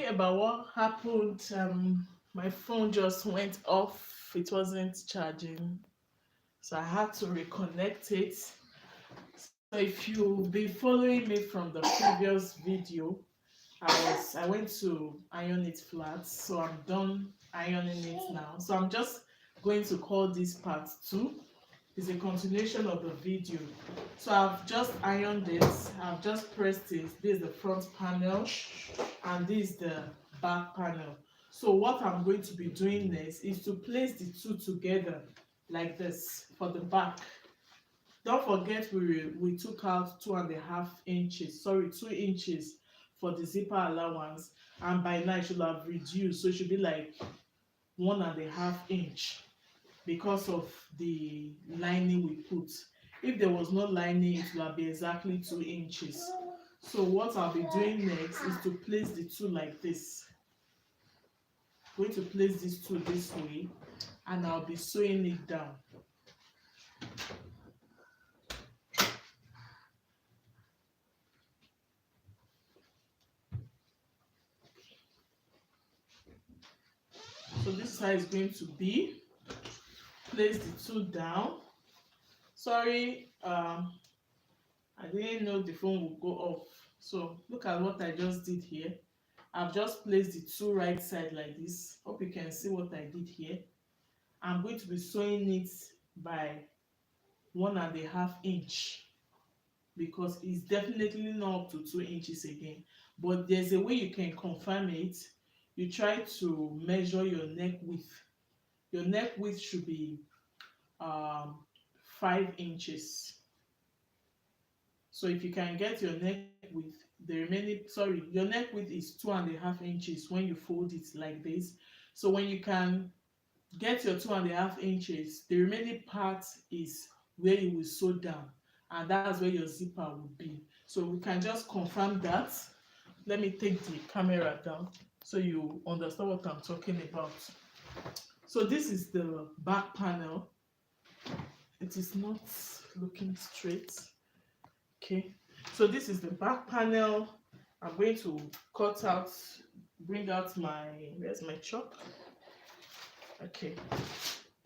about what happened. My phone just went off. It wasn't charging, so I had to reconnect it. So if you've been following me from the previous video, I went to iron it flat, so I'm done ironing it now. So I'm just going to call this part 2. It's a continuation of the video. So I've just ironed it, I've just pressed it. This is the front panel and this is the back panel. So what I'm going to be doing next is to place the two together like this for the back. Don't forget we took out 2.5 inches, sorry, 2 inches for the zipper allowance, and by now it should have reduced, so it should be like 1.5 inch because of the lining we put. If there was no lining, it will be exactly 2 inches. So what I'll be doing next is to place the two like this. I'm going to place these two this way, and I'll be sewing it down. So this is how it's going to be. Place the two down. Sorry, I didn't know the phone would go off. So look at what I just did here. I've just placed the two right side like this. Hope you can see what I did here. I'm going to be sewing it by 1.5 inch because it's definitely not up to 2 inches again. But there's a way you can confirm it. You try to measure your neck width. Your neck width should be 5 inches. So if you can get your neck width, the remaining, sorry, your neck width is 2.5 inches when you fold it like this. So when you can get your 2.5 inches, the remaining part is where you will sew down, and that's where your zipper will be. So we can just confirm that. Let me take the camera down so you understand what I'm talking about. So this is the back panel. It is not looking straight. Okay, so this is the back panel. I'm going to bring out where's my chalk? Okay,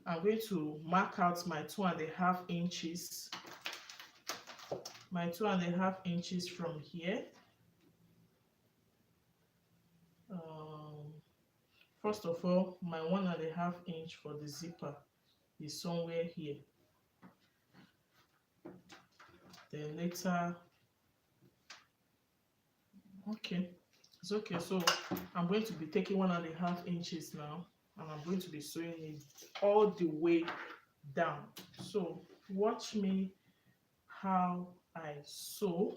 I'm going to mark out my 2.5 inches. My 2.5 inches from here. First of all, my 1.5 inch for the zipper is somewhere here. Then later, okay, it's okay. So I'm going to be taking 1.5 inches now, and I'm going to be sewing it all the way down. So watch me how I sew.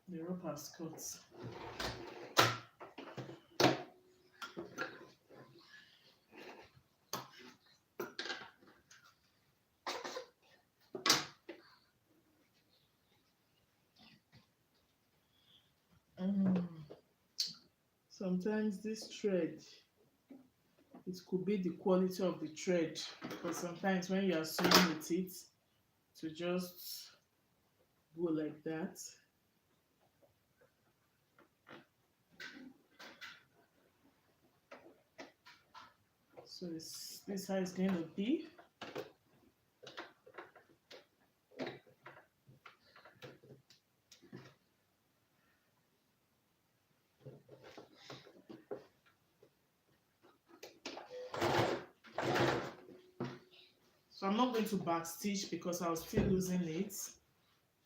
The rope has cut. Sometimes this thread, it could be the quality of the thread, because sometimes when you are sewing with it, to just go like that. So this is how it's going to be. So I'm not going to back stitch because I was still losing it.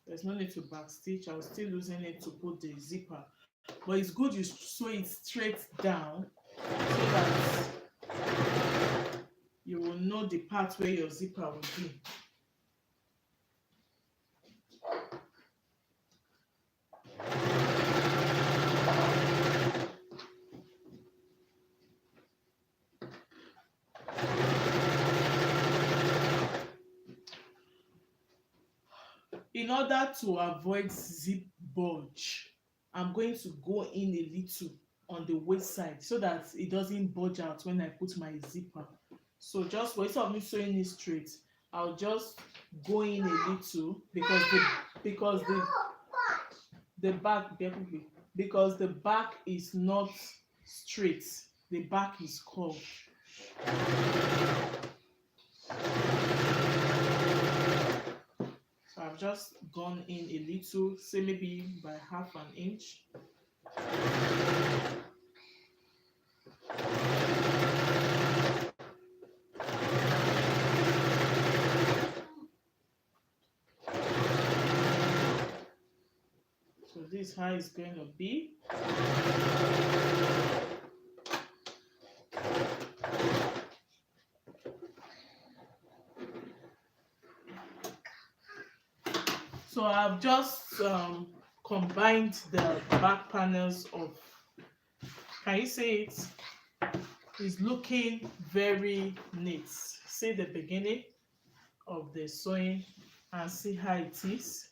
There's no need to back stitch. I was still losing it to put the zipper. But it's good you sew it straight down so that you will know the part where your zipper will be. in order to avoid zip bulge, I'm going to go in a little on the waist side so that it doesn't bulge out when I put my zipper. So just for instead of me sewing it straight, I'll just go in a little because the back because the back is not straight, the back is curved. So I've just gone in a little, say maybe by half an inch. So this is how it's going to be. So I've just combined the back panels of, can you see it? It's looking very neat. See the beginning of the sewing and see how it is.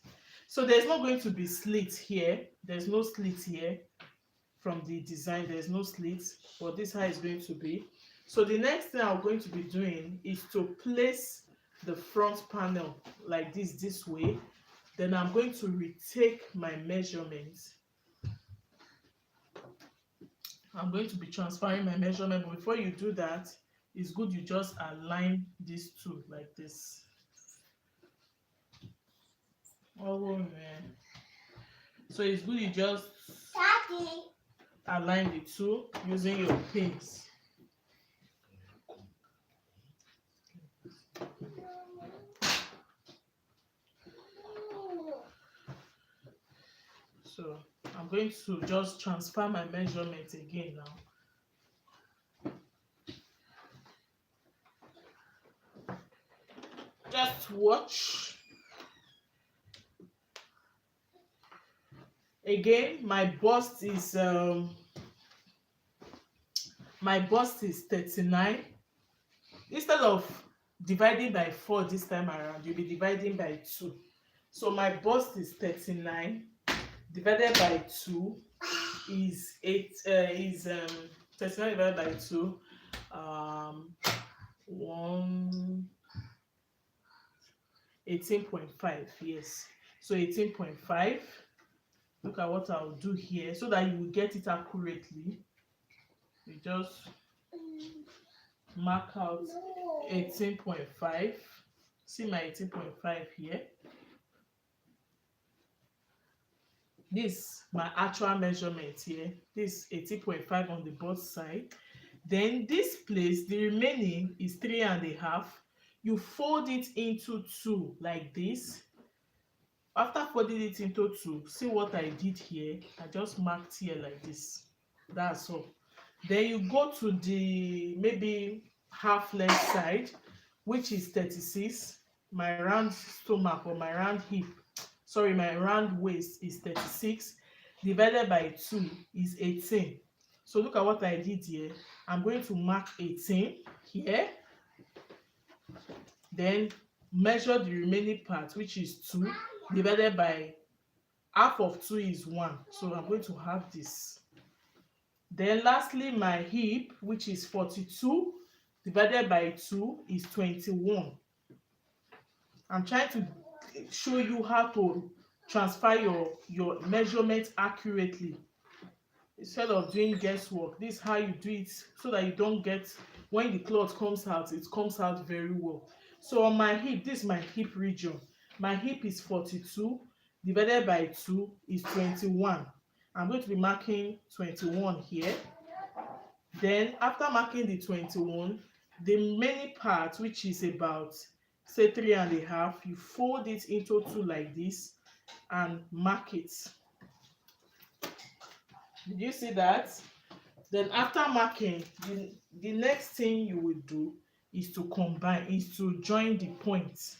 So there's not going to be slit here. There's no slit here from the design. There's no slit, but this is how it's going to be. So the next thing I'm going to be doing is to place the front panel like this way. Then I'm going to retake my measurements. I'm going to be transferring my measurement, but before you do that, it's good you just align these two like this. Oh man. So it's good you just align the two using your pins. So I'm going to just transfer my measurement again now. Just watch. Again, my bust is 39. Instead of dividing by 4 this time around, you'll be dividing by 2. So my bust is 39 divided by 2 is 39 divided by 2 18.5. Yes, so 18.5. Look at what I'll do here so that you will get it accurately. You just mark out 18.5. See my 18.5 here. This my actual measurement here. This 18.5 on the both side. Then this place, the remaining is 3.5. You fold it into 2 like this. After folding it into 2, see what I did here. I just marked here like this. That's all. Then you go to the maybe half length side, which is 36. My round stomach or my round hip, sorry, my round waist is 36 divided by 2 is 18. So look at what I did here. I'm going to mark 18 here. Then measure the remaining part, which is 2 divided by half of 2 is 1. So I'm going to have this. Then lastly, my hip, which is 42 divided by 2 is 21. I'm trying to show you how to transfer your measurement accurately instead of doing guesswork. This is how you do it so that you don't get, when the cloth comes out, it comes out very well. So on my hip, this is my hip region. My hip is 42 divided by 2 is 21. I'm going to be marking 21 here. Then after marking the 21, the remaining part, which is about say 3.5, you fold it into 2 like this and mark it. Did you see that? Then after marking, the next thing you will do is to combine, is to join the points.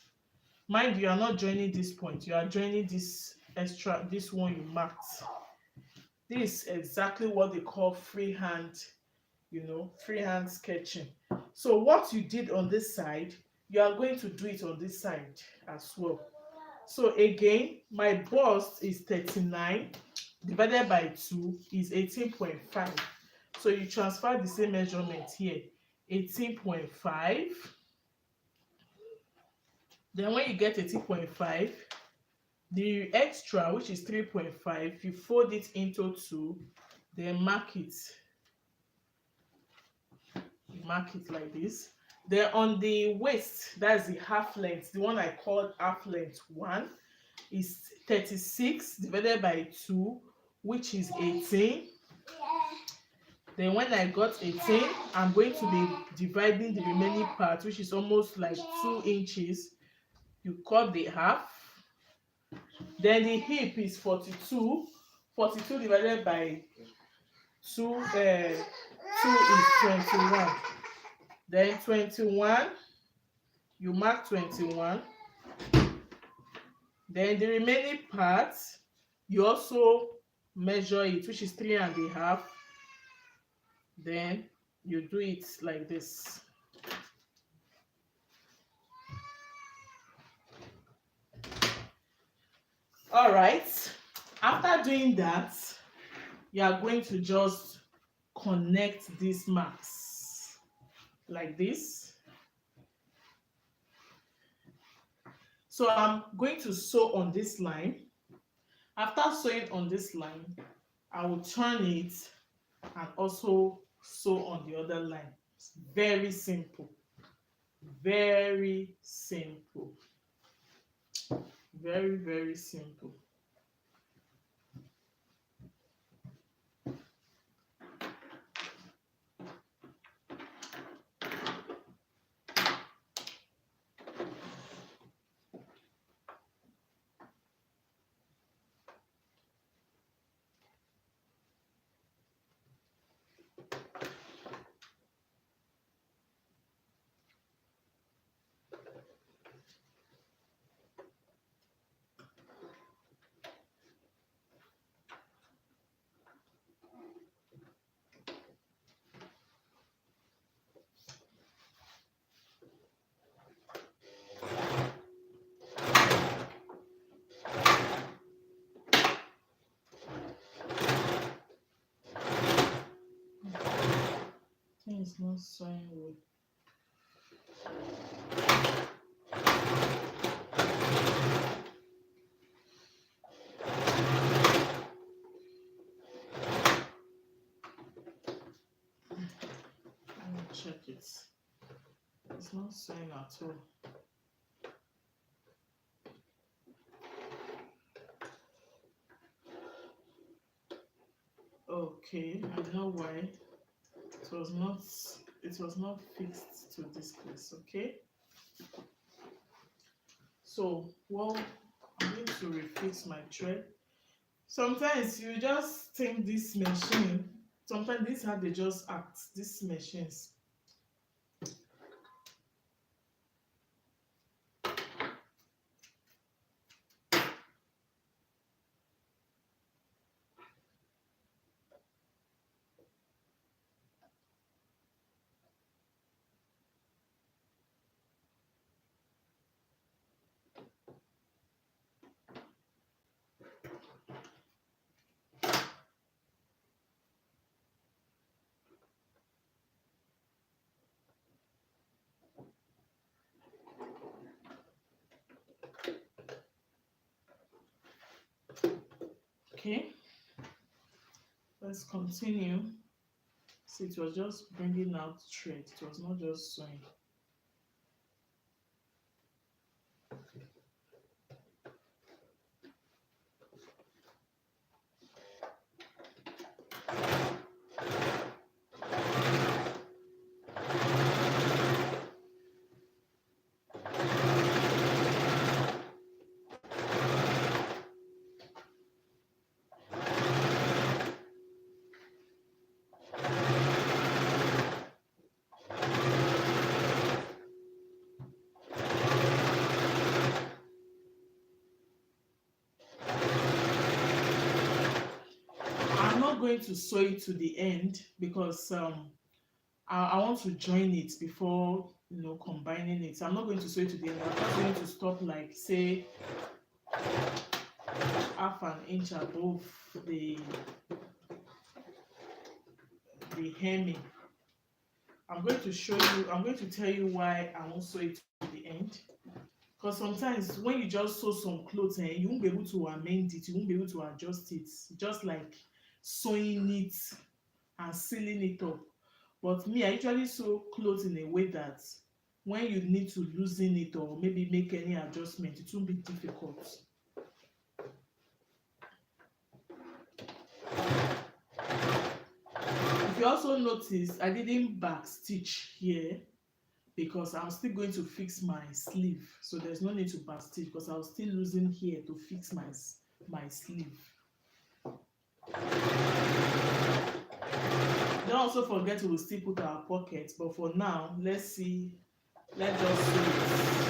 Mind you, are not joining this point, you are joining this extra, this one you marked. This is exactly what they call freehand, freehand sketching. So what you did on this side, you are going to do it on this side as well. So again, my bust is 39 divided by 2 is 18.5. So you transfer the same measurement here, 18.5. Then when you get 18.5, the extra, which is 3.5, you fold it into 2, then mark it. You mark it like this. Then on the waist, that's the half length, the one I called half length 1, is 36 divided by 2, which is 18. Then when I got 18, I'm going to be dividing the remaining part, which is almost like 2 inches. You cut the half. Then the hip is 42. 42 divided by 2, 2 is 21. Then 21, you mark 21. Then the remaining part, you also measure it, which is 3.5. Then you do it like this. All right. After doing that, you are going to just connect these marks like this. So I'm going to sew on this line. After sewing on this line, I will turn it and also sew on the other line. It's very simple. Very simple. Very, very simple. It's not sewing well. Let me check it. It's not sewing at all. Okay, I know why. It was not fixed to this place. Okay, so well, I'm going to refix my thread. Sometimes you just think this machine, sometimes this is how they just act, these machines. Okay, let's continue. See, it was just bringing out thread, it was not just sewing. I'm not going to sew it to the end because I want to join it before combining it. I'm not going to sew it to the end. I'm just going to stop, like say half an inch above the hemming. I'm going to show you, I'm going to tell you why I won't sew it to the end. Because sometimes when you just sew some clothes, you won't be able to amend it, you won't be able to adjust it, just like sewing it and sealing it up. But me, I usually sew clothes in a way that when you need to loosen it or maybe make any adjustment, it won't be difficult. If you also notice, I didn't back stitch here because I'm still going to fix my sleeve, so there's no need to back stitch because I was still using here to fix my sleeve. Don't also forget we will still put our pockets, but for now, let's just sew it.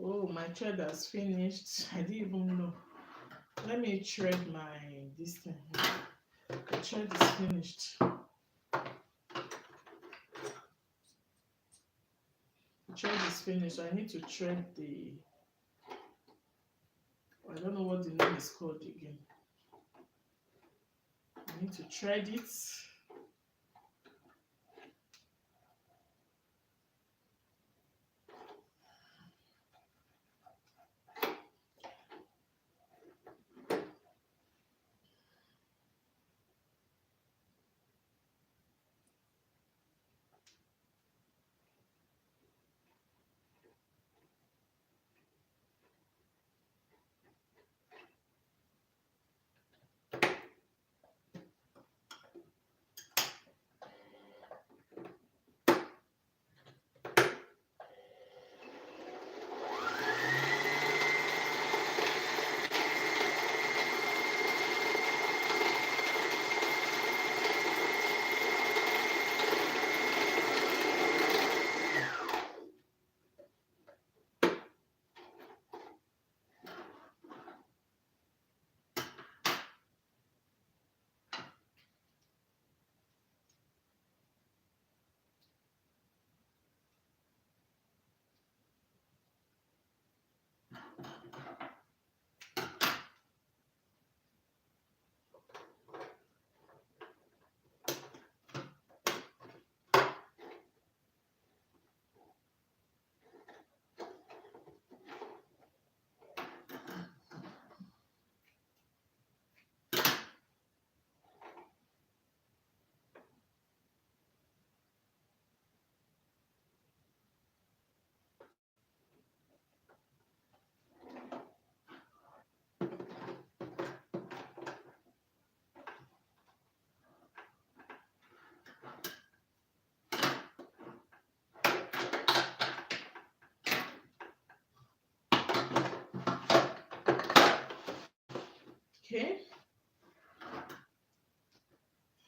Oh, my thread has finished. I didn't even know. Let me thread this thing. The thread is finished. The thread is finished. I need to thread I don't know what the name is called again. I need to thread it. Okay.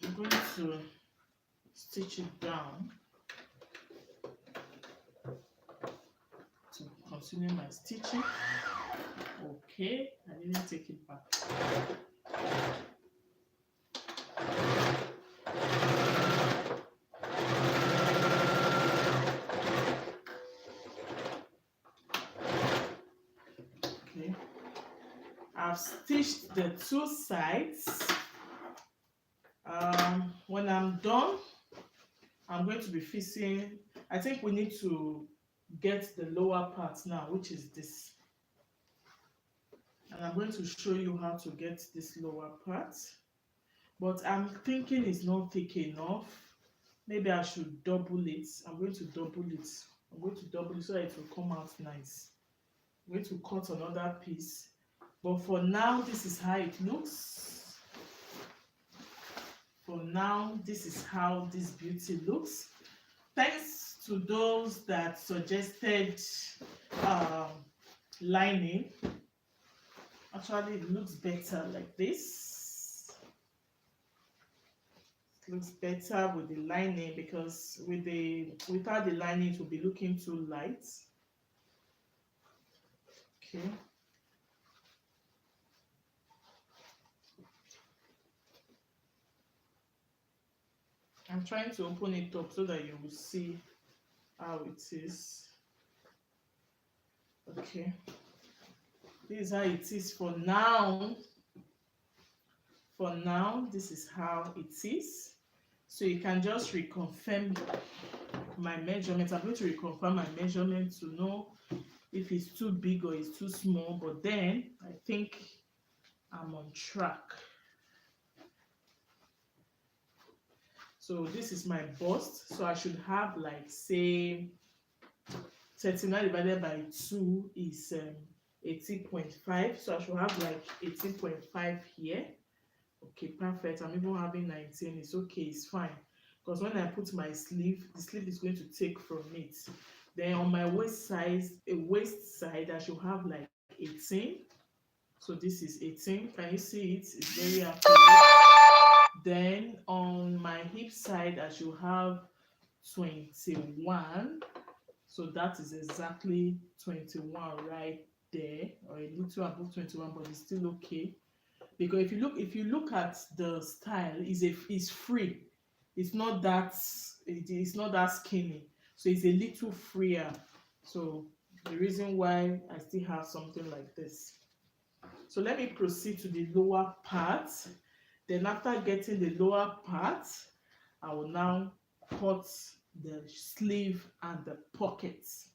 I'm going to stitch it down to continue my stitching. Okay, I didn't take it back. Okay, I've stitched the two sides. When I'm done, I'm going to be fixing. I think we need to get the lower part now, which is this. And I'm going to show you how to get this lower part. But I'm thinking it's not thick enough. Maybe I should double it. I'm going to double it. I'm going to double it so that it will come out nice. I'm going to cut another piece. But for now, this is how it looks. For now, this is how this beauty looks. Thanks to those that suggested lining. Actually, it looks better like this. It looks better with the lining, because without the lining it will be looking too light. Okay. I'm trying to open it up so that you will see how it is. Okay. This is how it is for now. For now, this is how it is. So you can just reconfirm my measurement. I'm going to reconfirm my measurement to know if it's too big or it's too small, but then I think I'm on track. So this is my bust. So I should have, like, say 39 divided by 2 is 18.5. So I should have like 18.5 here. Okay, perfect. I'm even having 19. It's okay, it's fine. Because when I put my sleeve, the sleeve is going to take from it. Then on my waist side, I should have like 18. So this is 18. Can you see it? It's very accurate. Then on my hip side, I should have 21. So that is exactly 21 right there, or a little above 21, but it's still okay. Because if you look at the style, is free. It's not that skinny. So it's a little freer. So the reason why I still have something like this. So let me proceed to the lower part. Then after getting the lower part, I will now cut the sleeve and the pockets.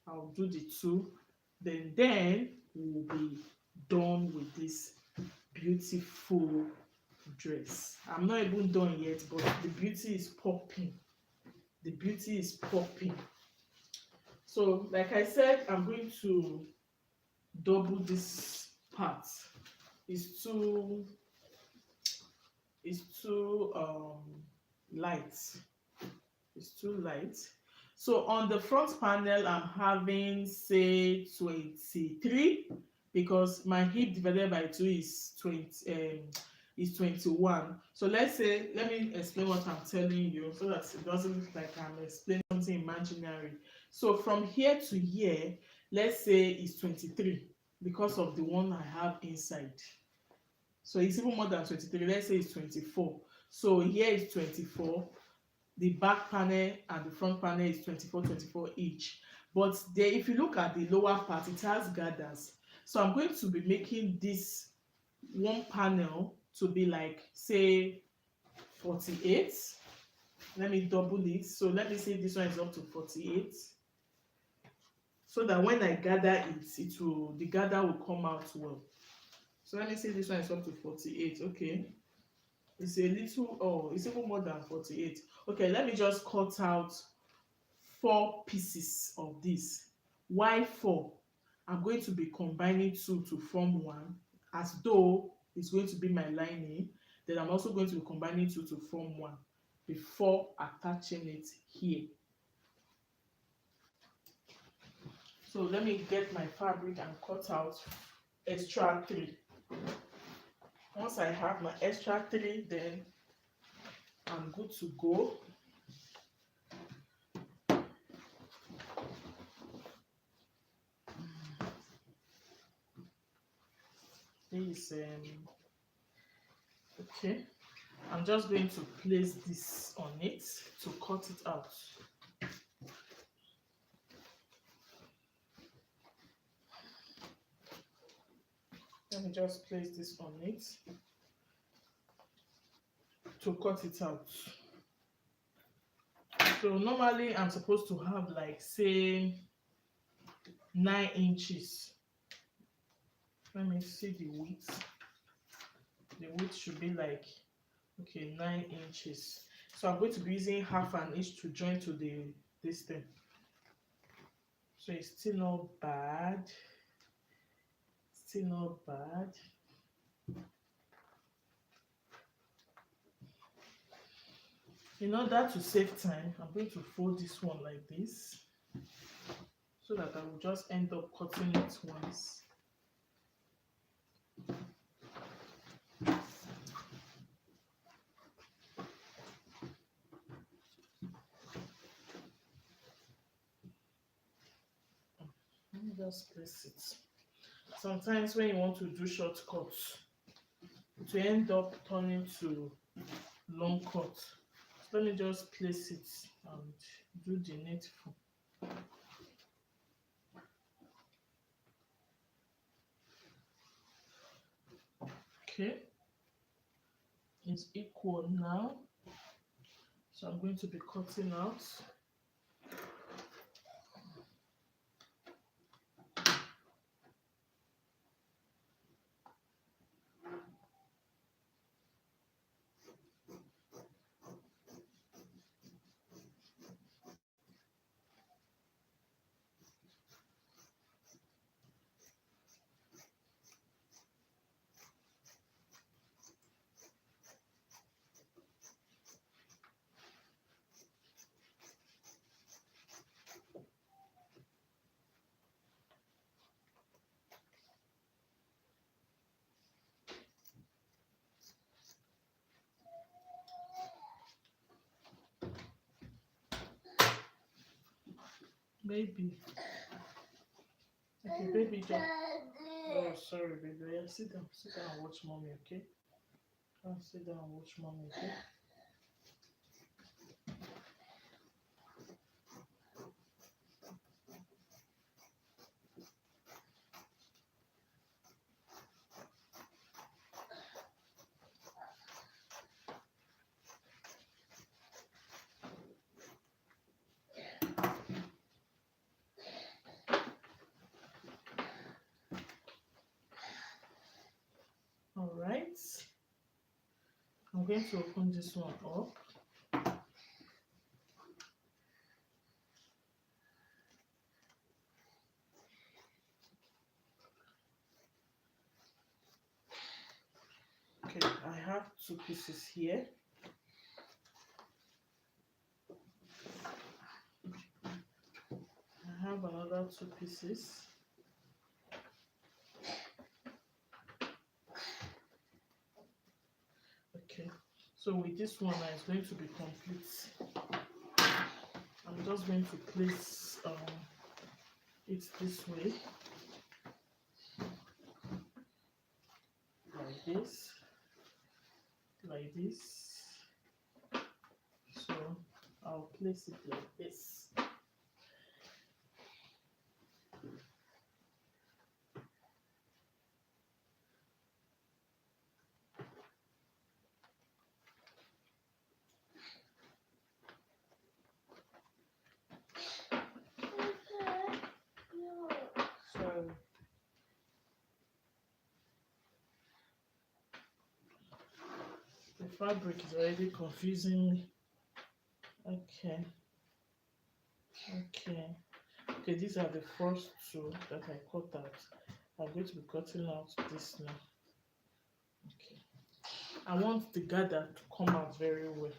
I'll do the two. Then we'll be done with this beautiful dress. I'm not even done yet, but the beauty is popping. The beauty is popping. So like I said, I'm going to double this part. It's too light. It's too light. So on the front panel, I'm having, say, 23, because my hip divided by 2 is 21. So let me explain what I'm telling you, so that it doesn't look like I'm explaining something imaginary. So from here to here, let's say it's 23, because of the one I have inside. So it's even more than 23. Let's say it's 24. So here is 24. The back panel and the front panel is 24 each. But there, if you look at the lower part, it has gathers. So I'm going to be making this one panel to be like, say, 48. Let me double it. So let me say this one is up to 48. So that when I gather it, the gather will come out well. So let me say this one is up to 48. Okay. It's a little, it's even more than 48. Okay, let me just cut out 4 pieces of this. Why 4? I'm going to be combining 2 to form 1, as though it's going to be my lining. Then I'm also going to be combining 2 to form 1 before attaching it here. So let me get my fabric and cut out extra 3. Once I have my extra 3, then I'm good to go. This okay. I'm just going to place this on it to cut it out. Let me just place this on it to cut it out. So normally I'm supposed to have, like, say, 9 inches. Let me see the width. The width should be like, okay, 9 inches. So I'm going to be using half an inch to join to this thing. So it's still not bad. Still not bad. In order to save time, I'm going to fold this one like this, so that I will just end up cutting it once. Let me just place it. Sometimes when you want to do shortcuts, to end up turning to long cut. So let me just place it and do the needful. Okay, it's equal now. So I'm going to be cutting out. Maybe. Okay, baby, just. Oh, sorry, baby. Yeah, sit down. Sit down and watch mommy, okay? Sit down and watch mommy, okay? All right. I'm going to open this one up. Okay, I have two pieces here. I have another two pieces. Okay, so with this one, it's going to be complete. I'm just going to place it this way, like this, like this. So I'll place it like this. So the fabric is already confusing me. Okay, okay, these are the first two that I cut out. I'm going to be cutting out this now. Okay, I want the gather to come out very well.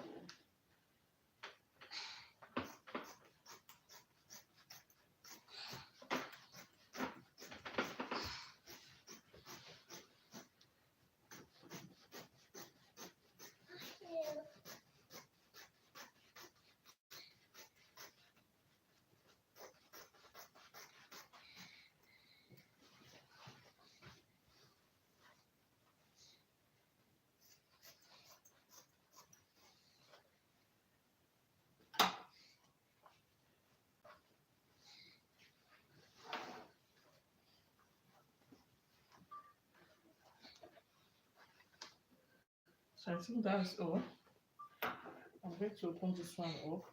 So I think that's all. I'm going to open this one up.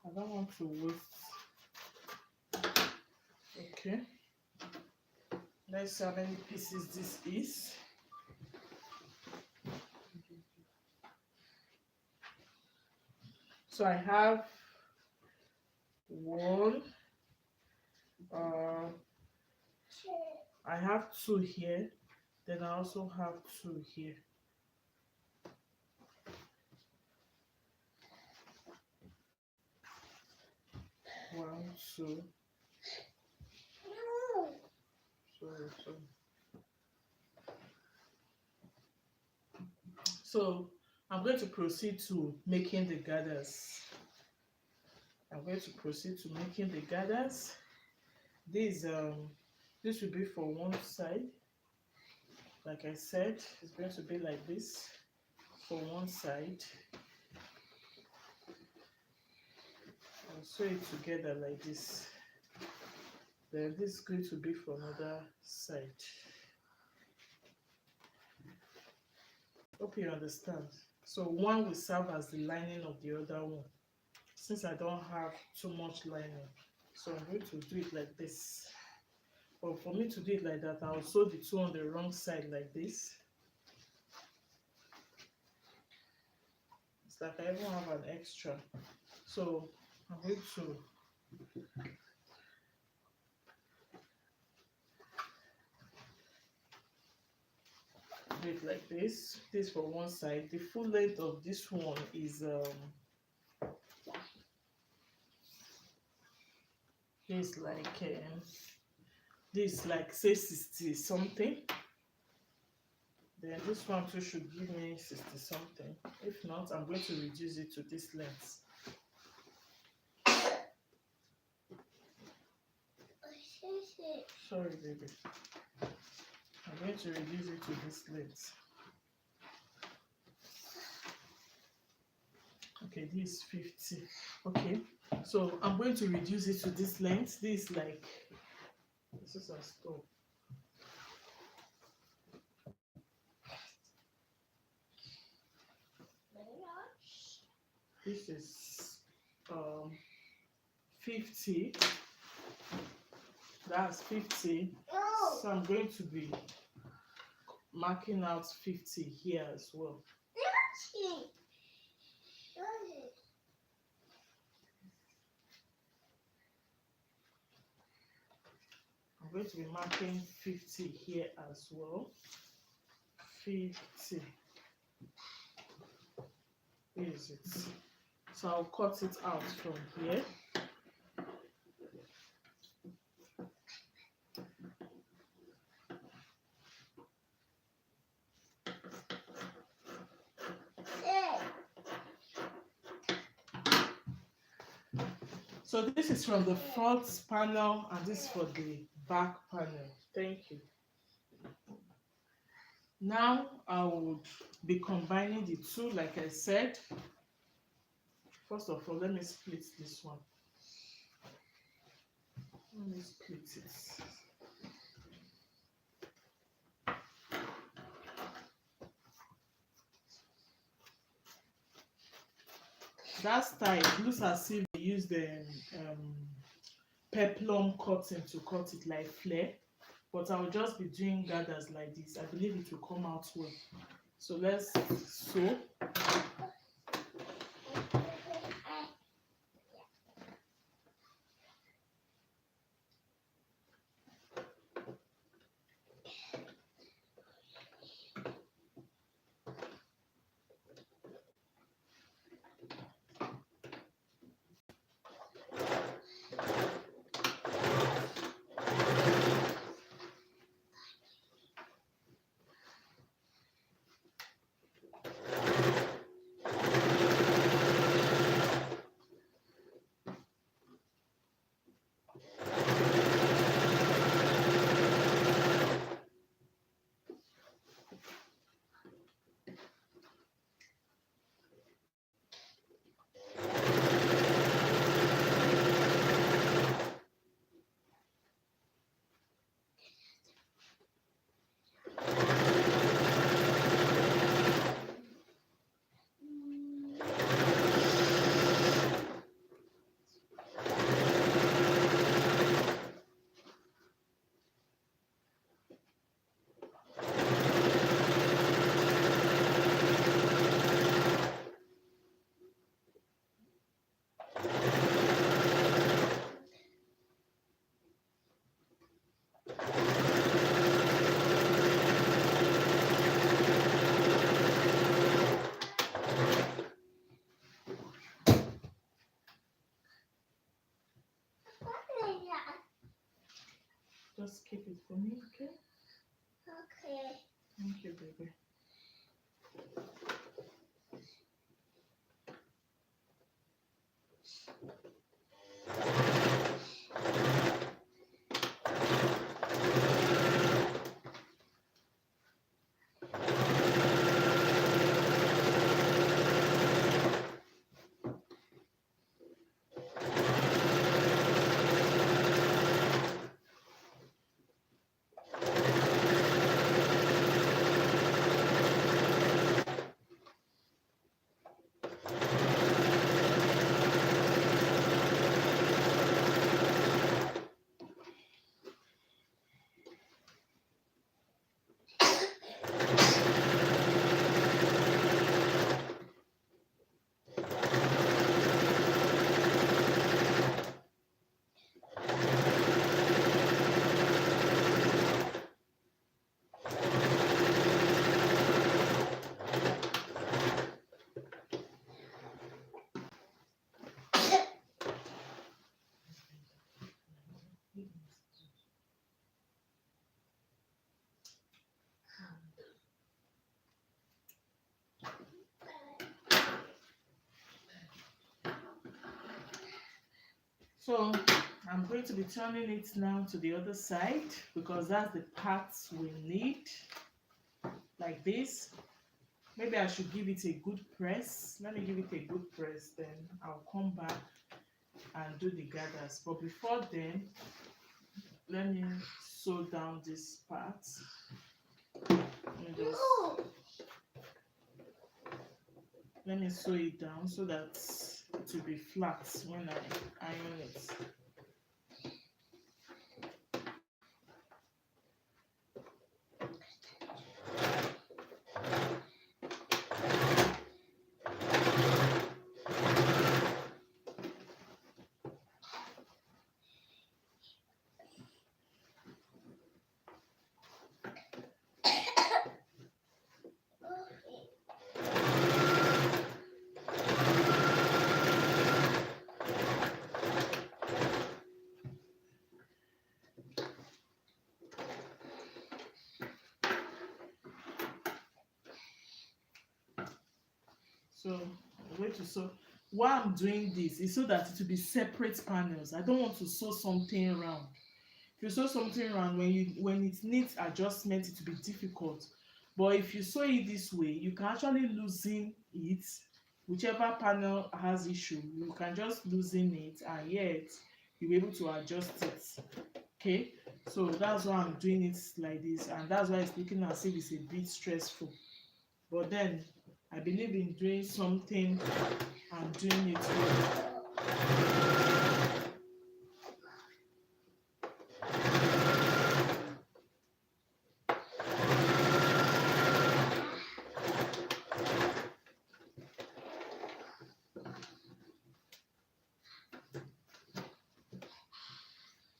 I don't want to waste. Okay. Let's see how many pieces this is. So I have one. I have two here. Then I also have two here. One, two. Sorry. So I'm going to proceed to making the gathers. I'm going to proceed to making the gathers. This will be for one side. Like I said, it's going to be like this for one side. I'll sew it together like this. Then this is going to be for another side. Hope you understand. So one will serve as the lining of the other one. Since I don't have too much lining, so I'm going to do it like this. But for me to do it like that, I'll sew the two on the wrong side like this. It's like I even have an extra. So I'm going to do it like this. This for one side. The full length of this one is this like say 60 something. Then this one too should give me 60 something. If not, I'm going to reduce it to this length. Sorry, baby. I'm going to reduce it to this length. Okay, this is 50. Okay, so I'm going to reduce it to this length. This is a stove. This is 50. That's 50. So I'm going to be marking out 50 here as well. I'm going to be marking 50 here as well. 50. Where is it? So I'll cut it out from here. So this is from the front panel and this is for the back panel. Thank you. Now I would be combining the two like I said. First of all, let me split this one. Let me split it. That style looks as if they use the peplum cotton to cut it like flare, but I'll just be doing gathers like this. I believe it will come out well. So let's sew. Just keep it for me, okay? Okay. Thank you, baby. So I'm going to be turning it now to the other side because that's the parts we need, like this. Maybe I should give it a good press. Let me give it a good press, then I'll come back and do the gathers. But before then, let me sew down this part. Let me sew it down so that it will be flat when I iron it. So I'm going to sew. Why I'm doing this is so that it will be separate panels. I don't want to sew something round. If you sew something round, when it needs adjustment, it will be difficult. But if you sew it this way, you can actually loosen it. Whichever panel has issue, you can just loosen it, and yet you'll be able to adjust it. Okay, so that's why I'm doing it like this, and that's why it's looking as if it's a bit stressful. But then I believe in doing something and doing it well.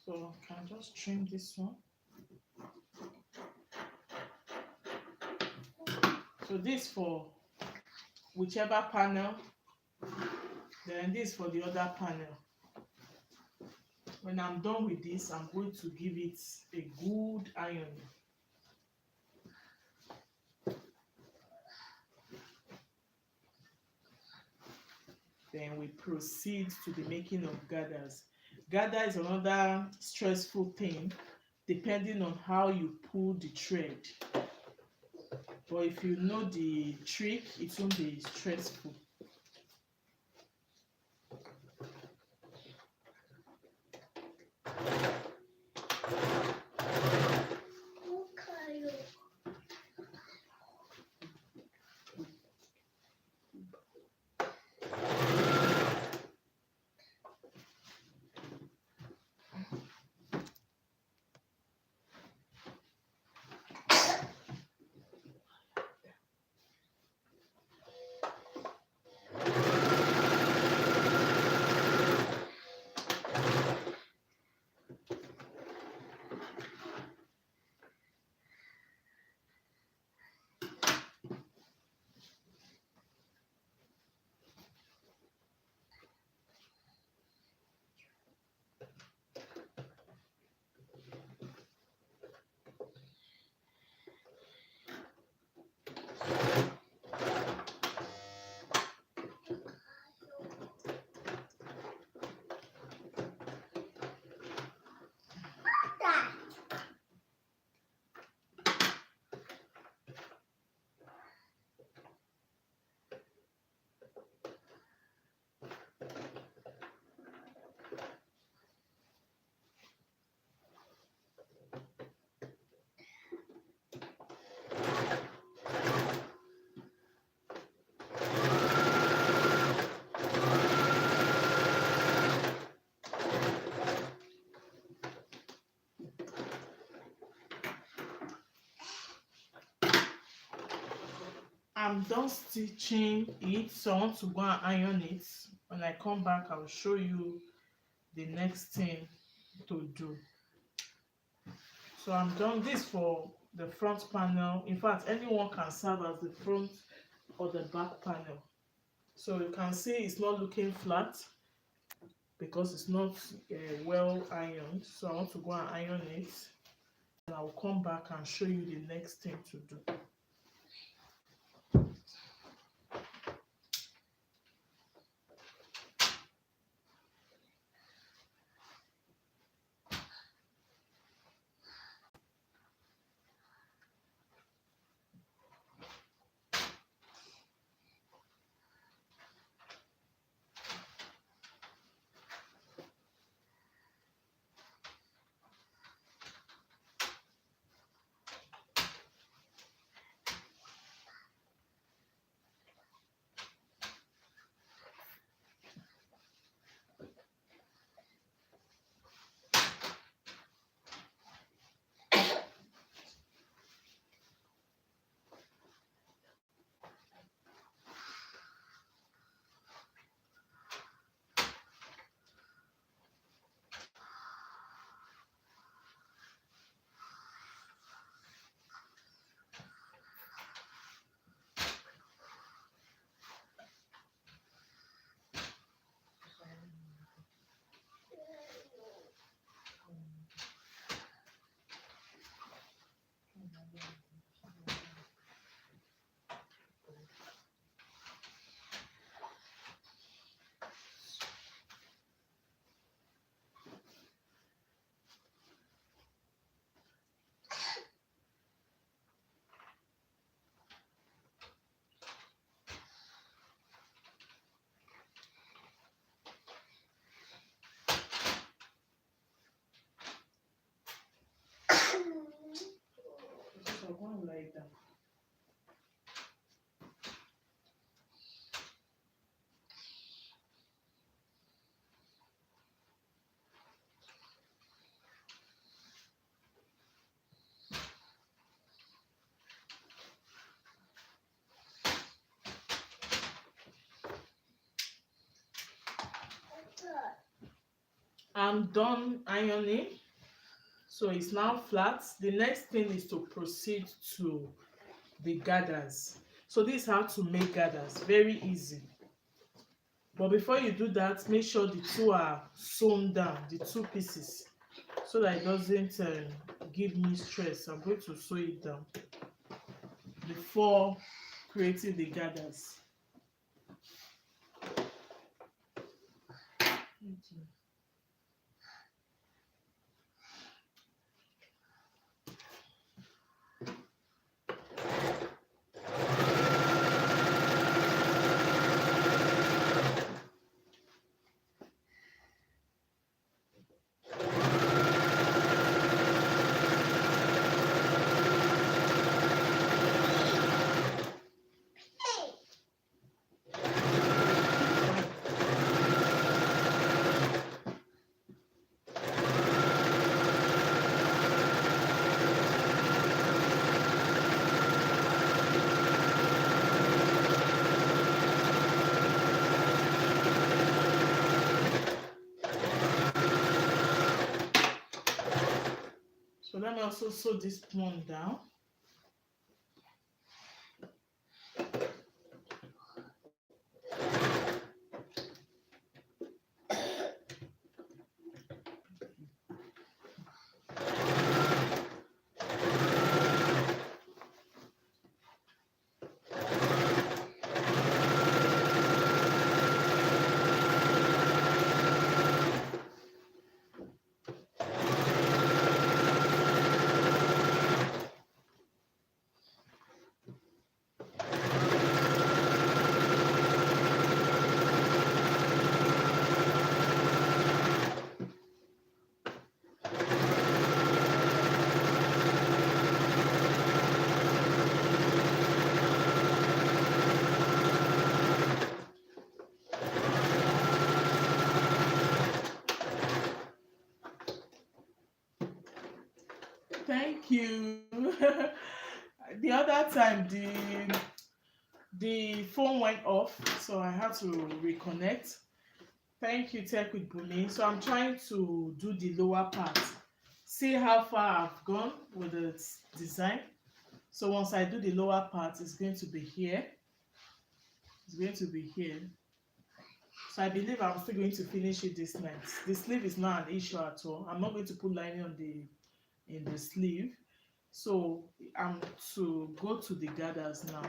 So I can just trim this one. So this for whichever panel, then this for the other panel. When I'm done with this, I'm going to give it a good iron. Then we proceed to the making of gathers. Gather is another stressful thing depending on how you pull the thread. But if you know the trick, it won't be stressful. I'm done stitching it, so I want to go and iron it. When I come back, I'll show you the next thing to do. So I'm done this for the front panel. In fact, anyone can serve as the front or the back panel. So you can see it's not looking flat because it's not well ironed. So I want to go and iron it, and I'll come back and show you the next thing to do. So go and lie down. I'm done ironing, so it's now flat. The next thing is to proceed to the gathers. So this is how to make gathers, very easy. But before you do that, make sure the two are sewn down, the two pieces, so that it doesn't give me stress. I'm going to sew it down before creating the gathers. So let me also sew this one down. Thank you. The other time, The phone went off, so I had to reconnect. Thank you, Tech with Bumi. So I'm trying to do the lower part. See how far I've gone with the design. So once I do the lower part, it's going to be here. It's going to be here. So I believe I'm still going to finish it this night. The sleeve is not an issue at all. I'm not going to put lining on the in the sleeve. So I'm to go to the gathers now.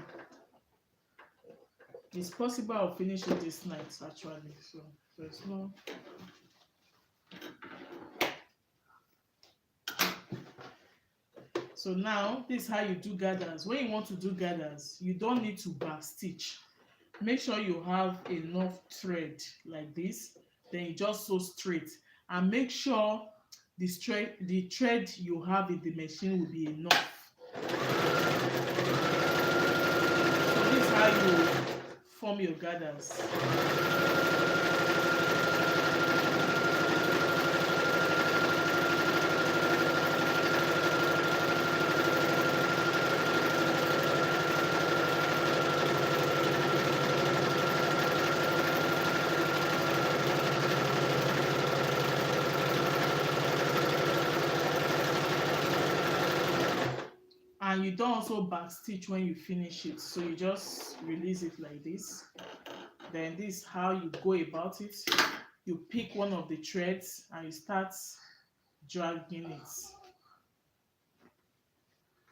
It's possible I'll finish it this night actually. So there's no. So now this is how you do gathers. When you want to do gathers, you don't need to back stitch. Make sure you have enough thread like this. Then you just sew straight, and make sure the thread you have in the machine will be enough. So this is how you form your gathers. And you don't also back stitch when you finish it, so you just release it like this. Then this is how you go about it. You pick one of the threads and you start dragging it.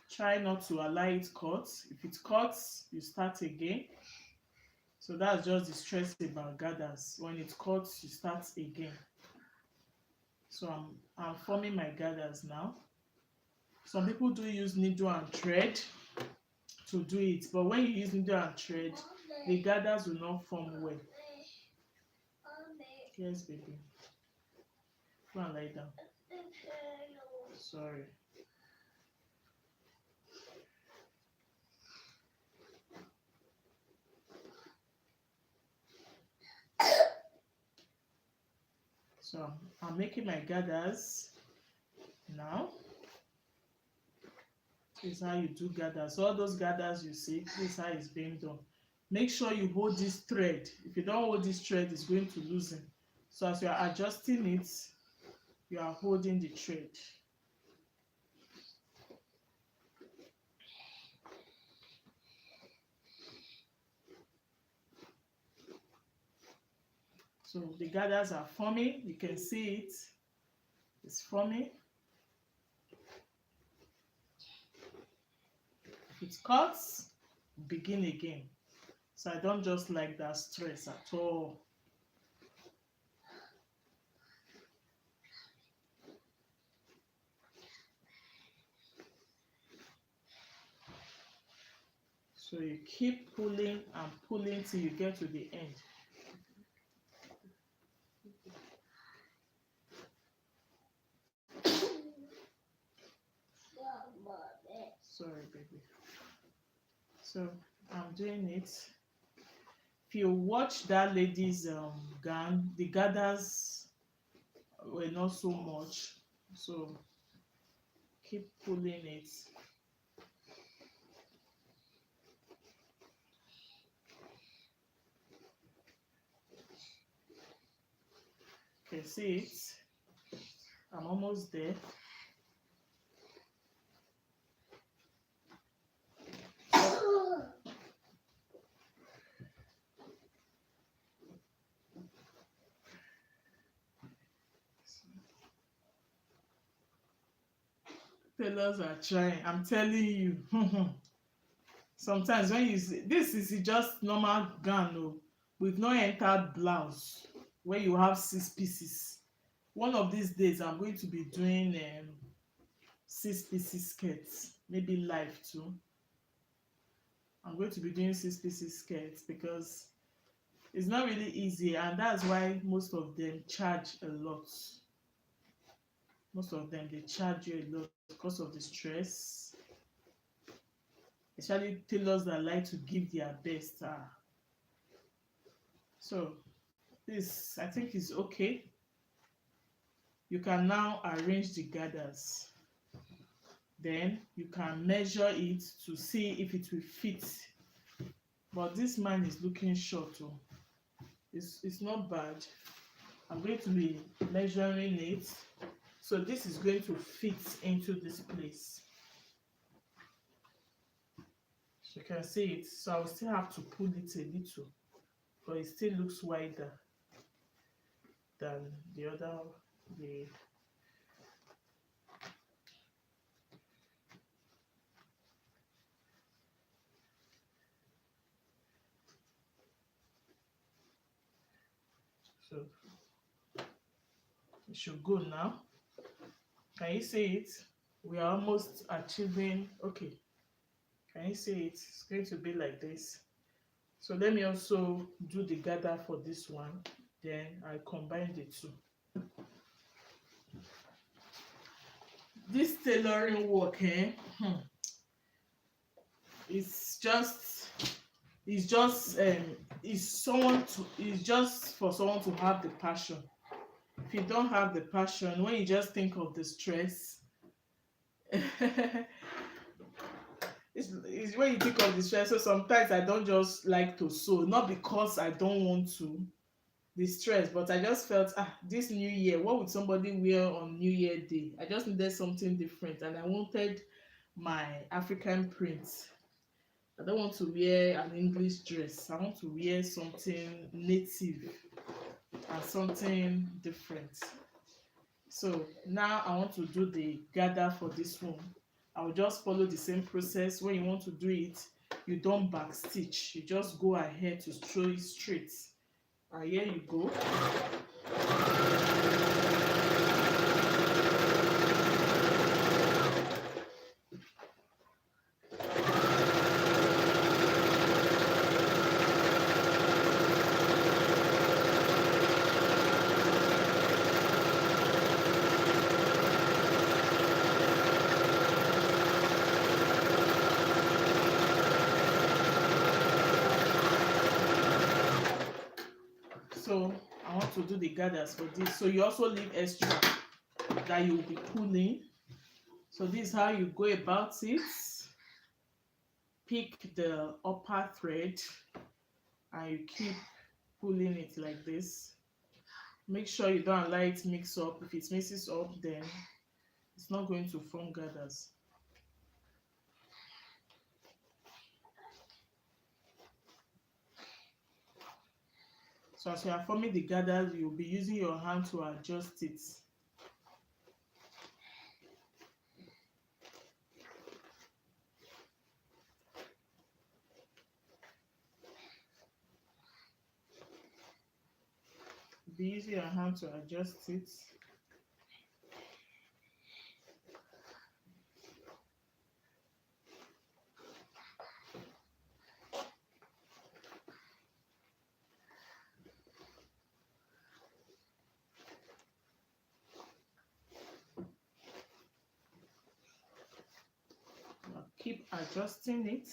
Try not to allow it cut. If it cuts, you start again. So that's just the stress about gathers. When it cuts, you start again. So I'm forming my gathers now. Some people do use needle and thread to do it, but when you use needle and thread, the gathers will not form well. Yes, baby. Go and lie down. Sorry. So I'm making my gathers now. This is how you do gathers. So all those gathers you see, this is how it's being done. Make sure you hold this thread. If you don't hold this thread, it's going to loosen. So as you are adjusting it, you are holding the thread. So the gathers are forming. You can see it. It's forming. If it cuts, begin again. So I don't just like that stress at all. So you keep pulling and pulling till you get to the end. Sorry, baby. So I'm doing it. If you watch that lady's gown, the gathers were not so much. So keep pulling it. You can see it. I'm almost there. Tailors are trying. I'm telling you. Sometimes when you see this is just normal gown, no, with no entered blouse, where you have 6 pieces. One of these days, I'm going to be doing 6 pieces skirts, maybe live too. I'm going to be doing 6 pieces skirts because it's not really easy, and that's why most of them charge a lot. Most of them, they charge you a lot because of the stress, especially tailors that like to give their best. So this, I think, is okay. You can now arrange the gathers. Then you can measure it to see if it will fit but this man is looking short. Oh, it's not bad. I'm going to be measuring it, so this is going to fit into this place. So you can see it. So I'll still have to pull it a little, but it still looks wider than the other. The so it should go now. Can you see it? We are almost achieving. Okay, can you see it? It's going to be like this. So let me also do the gather for this one, then I combine the two. This tailoring work, it's just it's just it's just for someone to have the passion. If you don't have the passion, when you just think of the stress, it's when you think of the stress. So sometimes I don't just like to sew, not because I don't want to, the stress, but I just felt, this new year, what would somebody wear on New Year Day? I just needed something different, and I wanted my African print. I don't want to wear an English dress. I want to wear something native and something different. So now I want to do the gather for this one. I will just follow the same process. When you want to do it, you don't back stitch. You just go ahead to throw it straight. And here you go. So I want to do the gathers for this. So you also leave extra that you will be pulling. So this is how you go about it. Pick the upper thread and you keep pulling it like this. Make sure you don't allow it mix up. If it mixes up, then it's not going to form gathers. So as you are forming the gathers, you'll be using your hand to adjust it. Be using your hand to adjust it. Now keep adjusting it.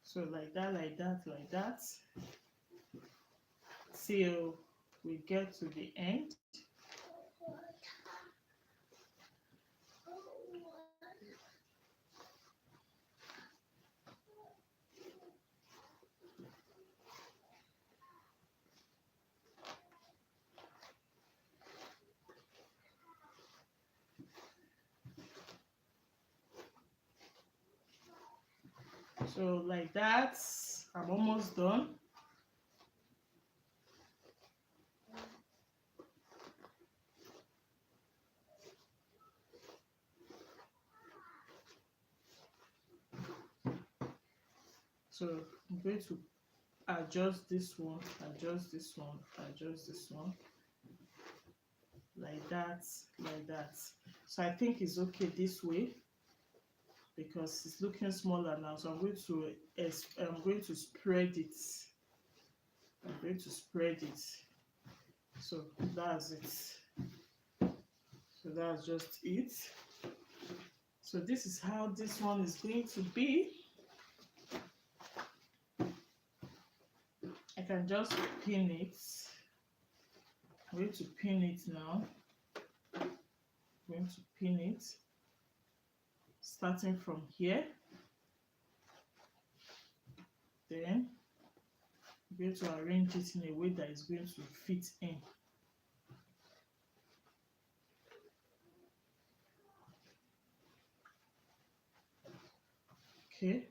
So like that, like that, like that, till we get to the end. So like that, I'm almost done. So I'm going to adjust this one, adjust this one, adjust this one, like that, like that. So I think it's okay this way because it's looking smaller now. So I'm going to spread it. I'm going to spread it. So that's it. So that's just it. So this is how this one is going to be. I can just pin it. I'm going to pin it now. I'm going to pin it starting from here. Then I'm going to arrange it in a way that is going to fit in. Okay.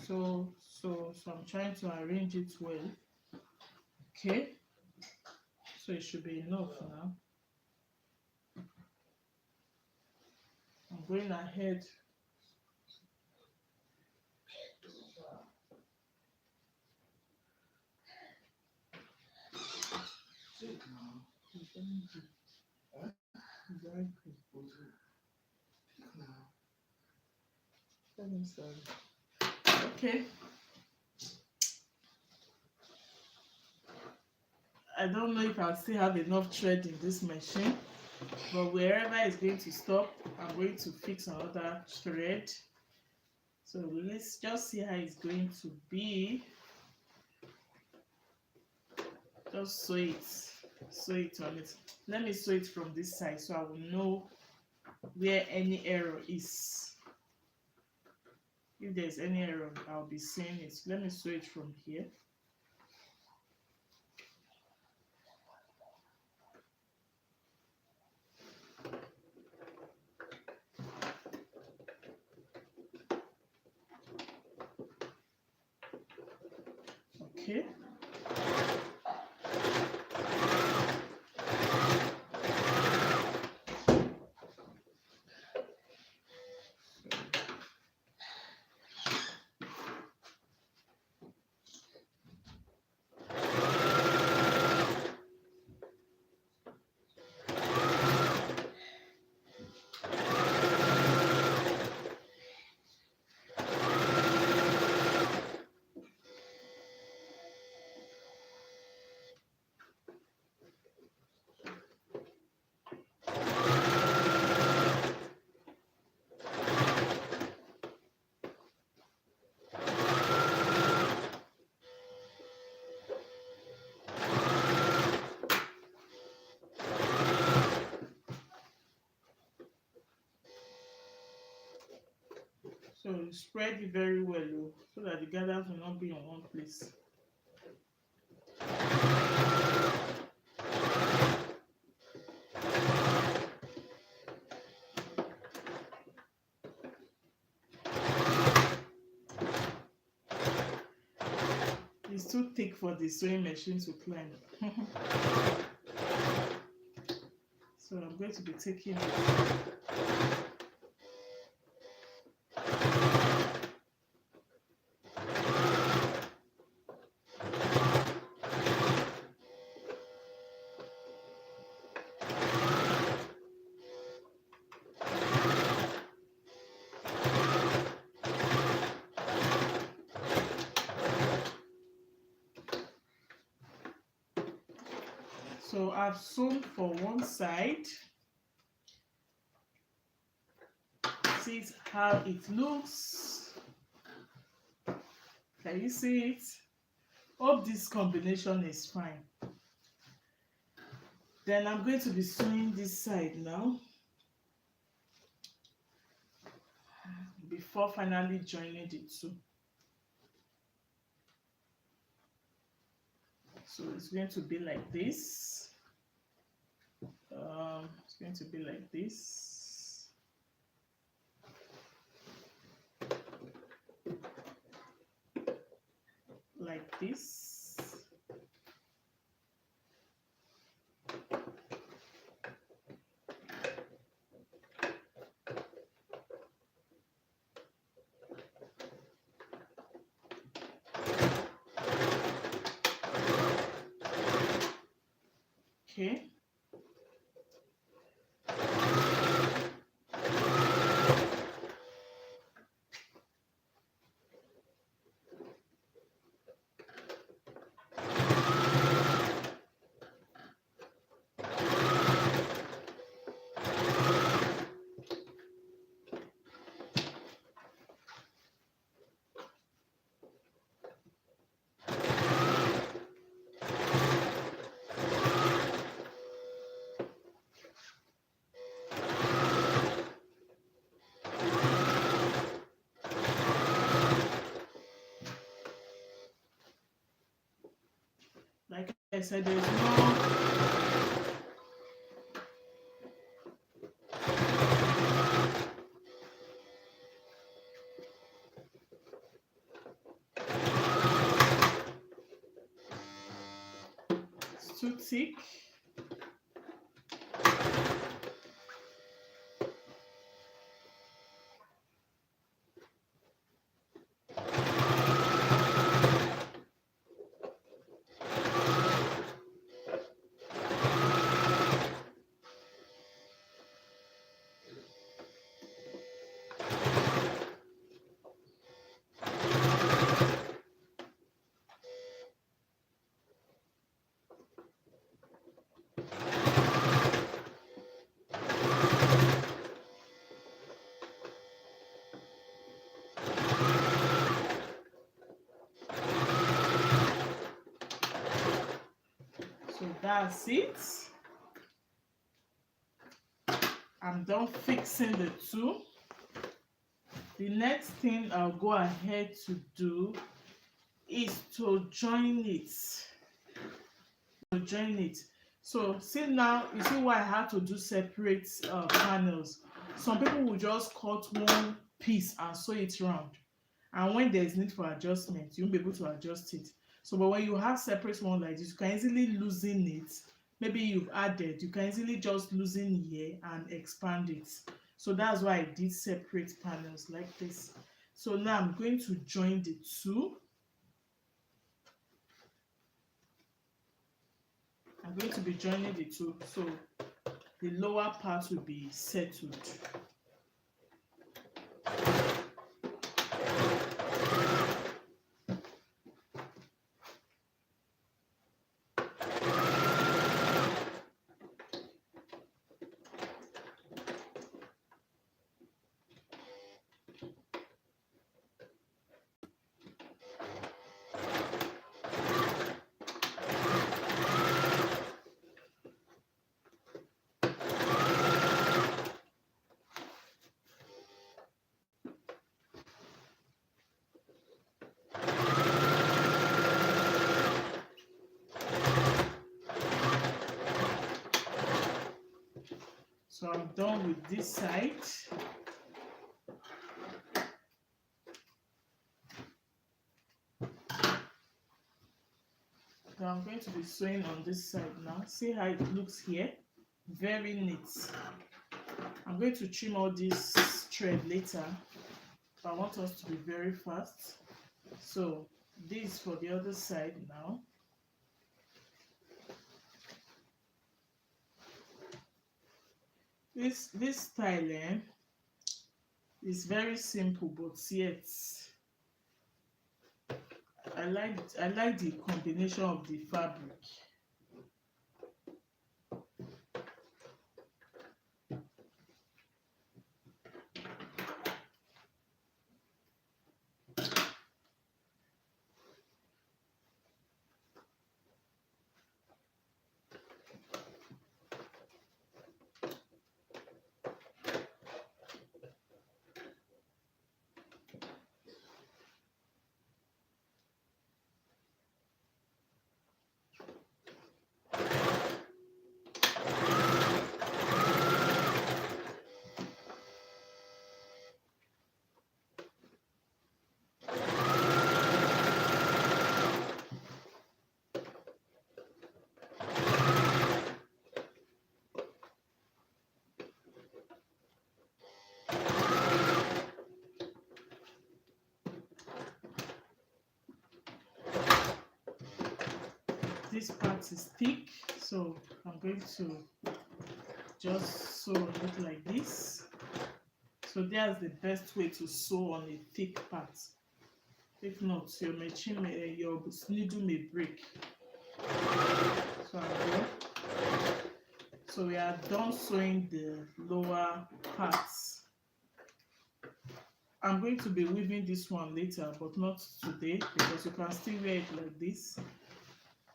So I'm trying to arrange it well. Okay. So it should be enough now. I'm going ahead. Okay. I don't know if I'll still have enough thread in this machine, but wherever it's going to stop, I'm going to fix another thread. So let's just see how it's going to be. Just sew it on it. Let me sew it from this side so I will know where any error is. If there's any error, I'll be seeing it. Let me sew it from here. Okay. So spread it very well, so that the gathers will not be on one place. It's too thick for the sewing machine to climb. So I'm going to be taking it. So I've sewn for one side. See how it looks. Can you see it? Hope this combination is fine. Then I'm going to be sewing this side now, before finally joining the two. So it's going to be like this. It's going to be like this. like this. Okay. Like I said, there's no it's too thick. So that's it. I'm done fixing the two. The next thing I'll go ahead to do is to join it. So see now, you see why I had to do separate panels. Some people will just cut one piece and sew it round, and when there's need for adjustment, you'll be able to adjust it. So but when you have separate one like this, you can easily loosen it. Maybe you've added, you can easily just loosen here and expand it. So that's why I did separate panels like this. So now I'm going to join the two. I'm going to be joining the two, so the lower part will be settled. So I'm done with this side. So I'm going to be sewing on this side now. See how it looks here? Very neat. I'm going to trim all this thread later, but I want us to be very fast. So this for the other side now. This style is very simple, but yet I like the combination of the fabric. this part is thick, so I'm going to just sew on it like this. So that's the best way to sew on a thick part. If not, your machine may, your needle may break. So I'm done. So we are done sewing the lower parts. I'm going to be weaving this one later, but not today, because you can still wear it like this.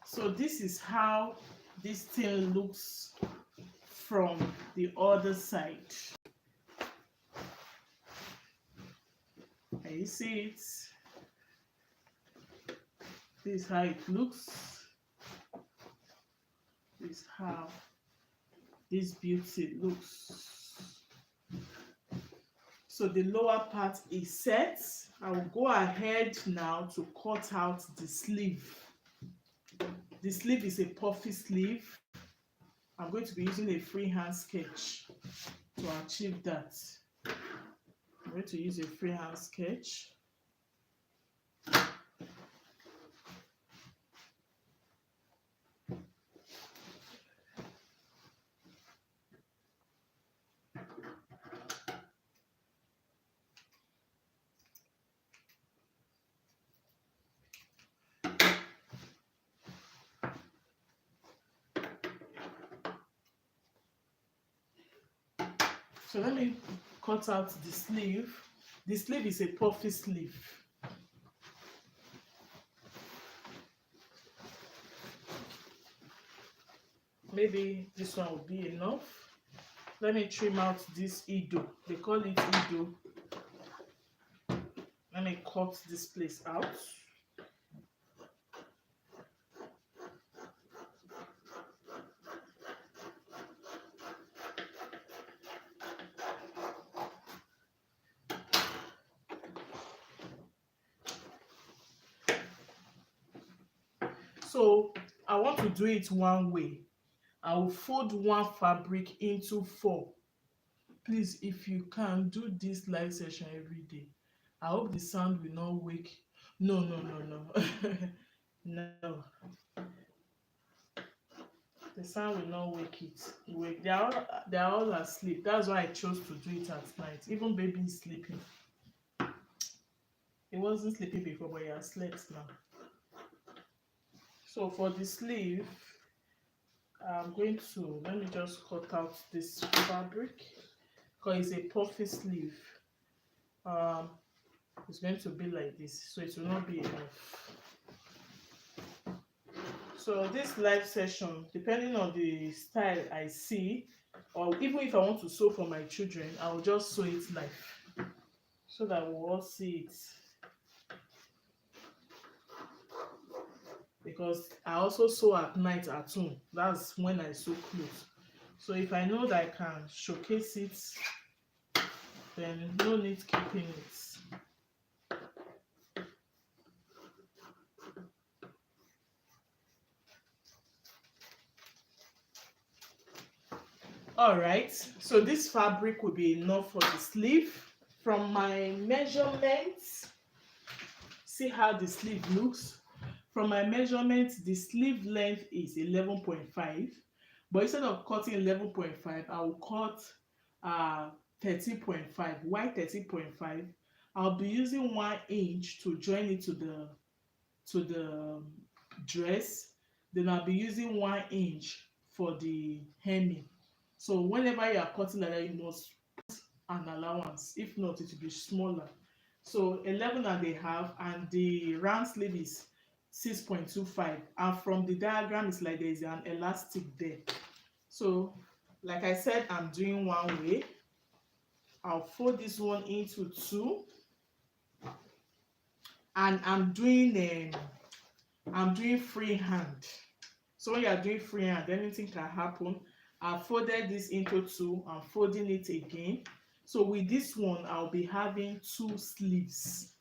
So this is how this thing looks from the other side. Can you see it? This is how it looks. This is how this beauty looks. So the lower part is set. I will go ahead now to cut out the sleeve. The sleeve is a puffy sleeve. I'm going to be using a freehand sketch to achieve that. I'm going to use a freehand sketch. So let me cut out the sleeve. The sleeve is a puffy sleeve. Maybe this one will be enough. Let me trim out this ido. They call it ido. Let me cut this place out. So I want to do it one way. I will fold one fabric into 4. Please, if you can, do this live session every day. I hope the sound will not wake. No. No. The sound will not wake it. They are all asleep. That's why I chose to do it at night. Even baby is sleeping. He wasn't sleeping before, but he has slept now. So for the sleeve, I'm going to, let me just cut out this fabric because it's a puffy sleeve. It's going to be like this, so it will not be enough. So this live session, depending on the style I see, or even if I want to sew for my children, I will just sew it live so that we'll all see it. Because I also sew at night at home. That's when I sew clothes. So if I know that I can showcase it, then no need keeping it. Alright, so this fabric will be enough for the sleeve. From my measurements, see how the sleeve looks. From my measurements, the sleeve length is 11.5, but instead of cutting 11.5, I will cut 13.5. Why 13.5? I'll be using 1 inch to join it to the dress. Then I'll be using 1 inch for the hemming. So whenever you are cutting like that, you must put an allowance. If not, it will be smaller. So 11.5, and the round sleeve is 6.25, and from the diagram it's like there is an elastic there. So like I said, I'm doing one way. I'll fold this one into 2, and I'm doing freehand. So when you are doing freehand, anything can happen. I've folded this into 2. I'm folding it again. So with this one, I'll be having 2 sleeves.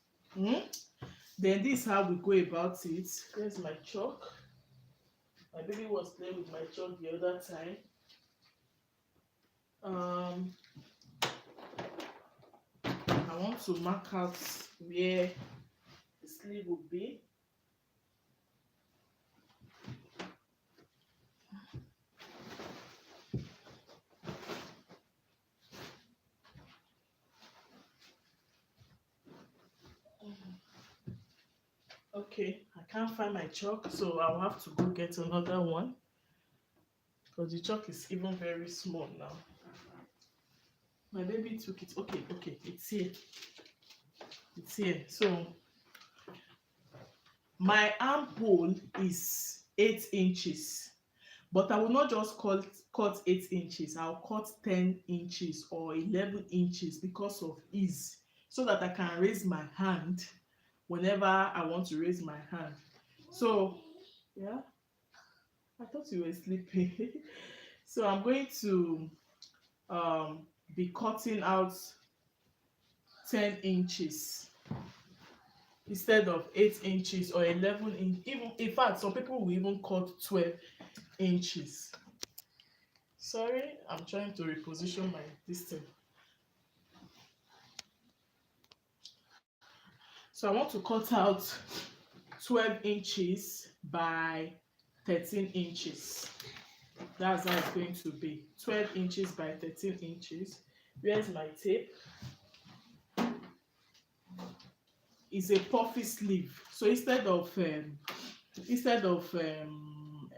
Then this is how we go about it. There's my chalk. My baby was playing with my chalk the other time. I want to mark out where the sleeve will be. Okay, I can't find my chalk, so I'll have to go get another one because the chalk is even very small now. My baby took it. Okay, okay, it's here. It's here. So my armhole is 8 inches, but I will not just cut 8 inches. I'll cut 10 inches or 11 inches because of ease, so that I can raise my hand whenever I want to raise my hand. So yeah, I thought you were sleeping. So I'm going to um, be cutting out 10 inches instead of 8 inches or 11 inch. Even in fact, some people will even cut 12 inches. Sorry, I'm trying to reposition my distance. So I want to cut out 12 inches by 13 inches. That's how it's going to be. 12 inches by 13 inches. Where's my tape? It's a puffy sleeve. So instead of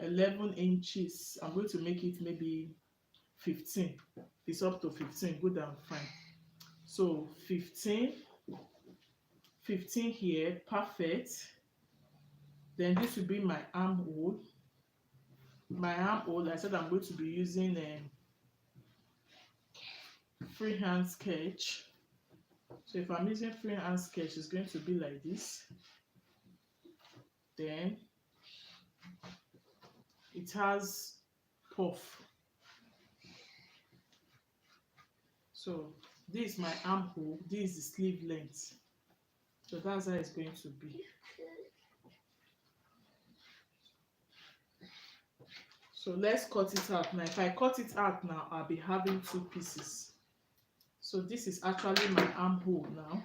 11 inches, I'm going to make it maybe 15. It's up to 15. Good and fine. So 15 here, perfect. Then this will be my armhole. My armhole, I said I'm going to be using a freehand sketch. So if I'm using freehand sketch, it's going to be like this. Then it has puff. So this is my armhole, this is the sleeve length. So that's how it's going to be. So let's cut it out now. If I cut it out now, I'll be having 2 pieces. So this is actually my armhole now,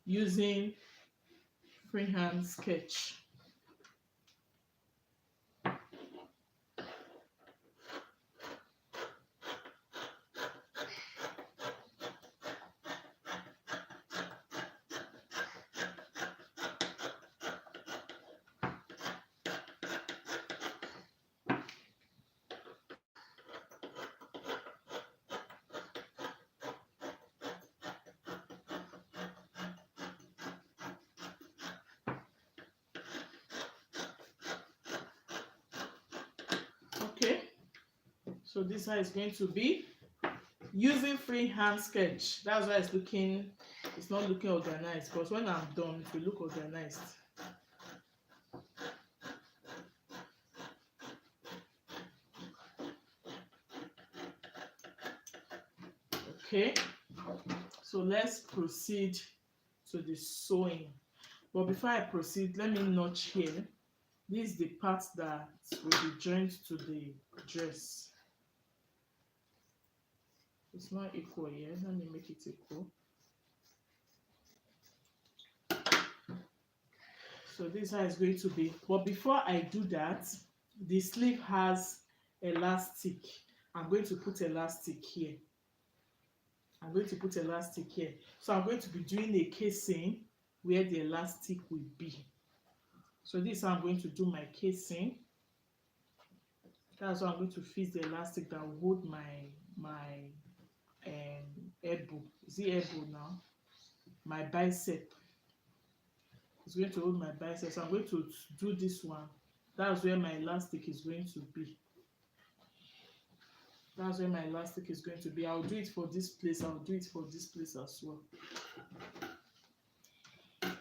using freehand sketch. Okay, so this is how it's going to be, using freehand sketch. That's why it's not looking organized, because when I'm done it will look organized. Okay, so let's proceed to the sewing. But before I proceed, let me notch here. This is the part that will be joined to the dress. It's not equal here. Let me make it equal. So this is how it's going to be. But before I do that, the sleeve has elastic. I'm going to put elastic here. I'm going to put elastic here. So I'm going to be doing a casing where the elastic will be. So this is how I'm going to do my casing. That's how I'm going to fix the elastic that will hold my elbow. Is it elbow now? My bicep. It's going to hold my bicep. So I'm going to do this one. That's where my elastic is going to be. That's where my elastic is going to be. I'll do it for this place. I'll do it for this place as well.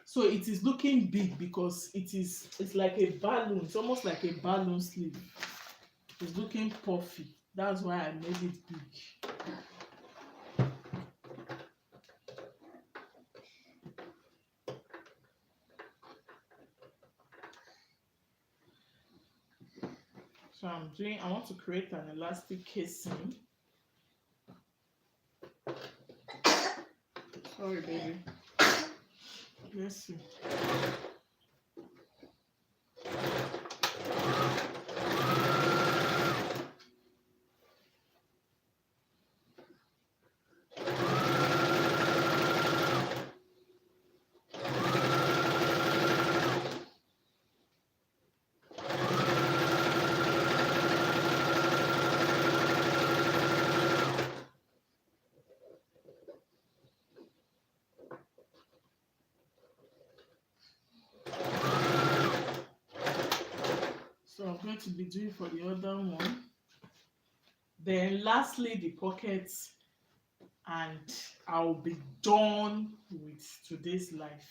So it is looking big because it's like a balloon. It's almost like a balloon sleeve. It's looking puffy. That's why I made it big. So I want to create an elastic casing. Sorry, baby. Let's see. So I'm going to be doing for the other one. Then lastly, the pockets, and I'll be done with today's life.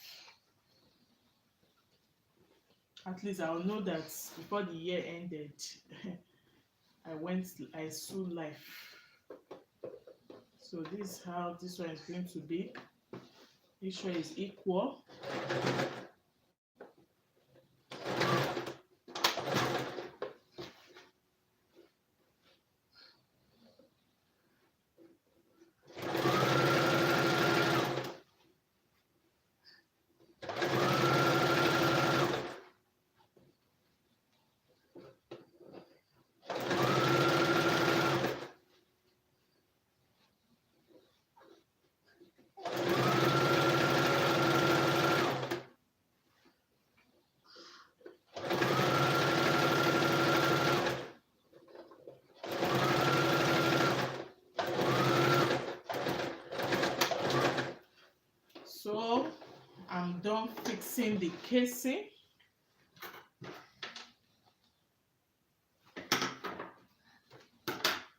At least I'll know that before the year ended, I saw life. So this is how this one is going to be. Make sure it's equal. So I'm done fixing the casing.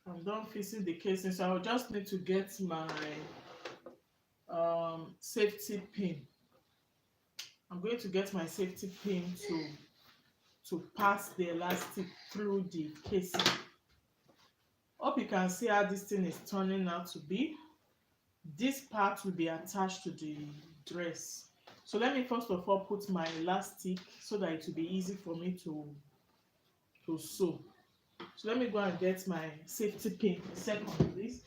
I'm done fixing the casing, so I'll just need to get my safety pin. I'm going to get my safety pin to pass the elastic through the casing. Hope you can see how this thing is turning out to be. This part will be attached to the dress. So let me first of all put my elastic so that it will be easy for me to sew. So let me go and get my safety pin. A second, please.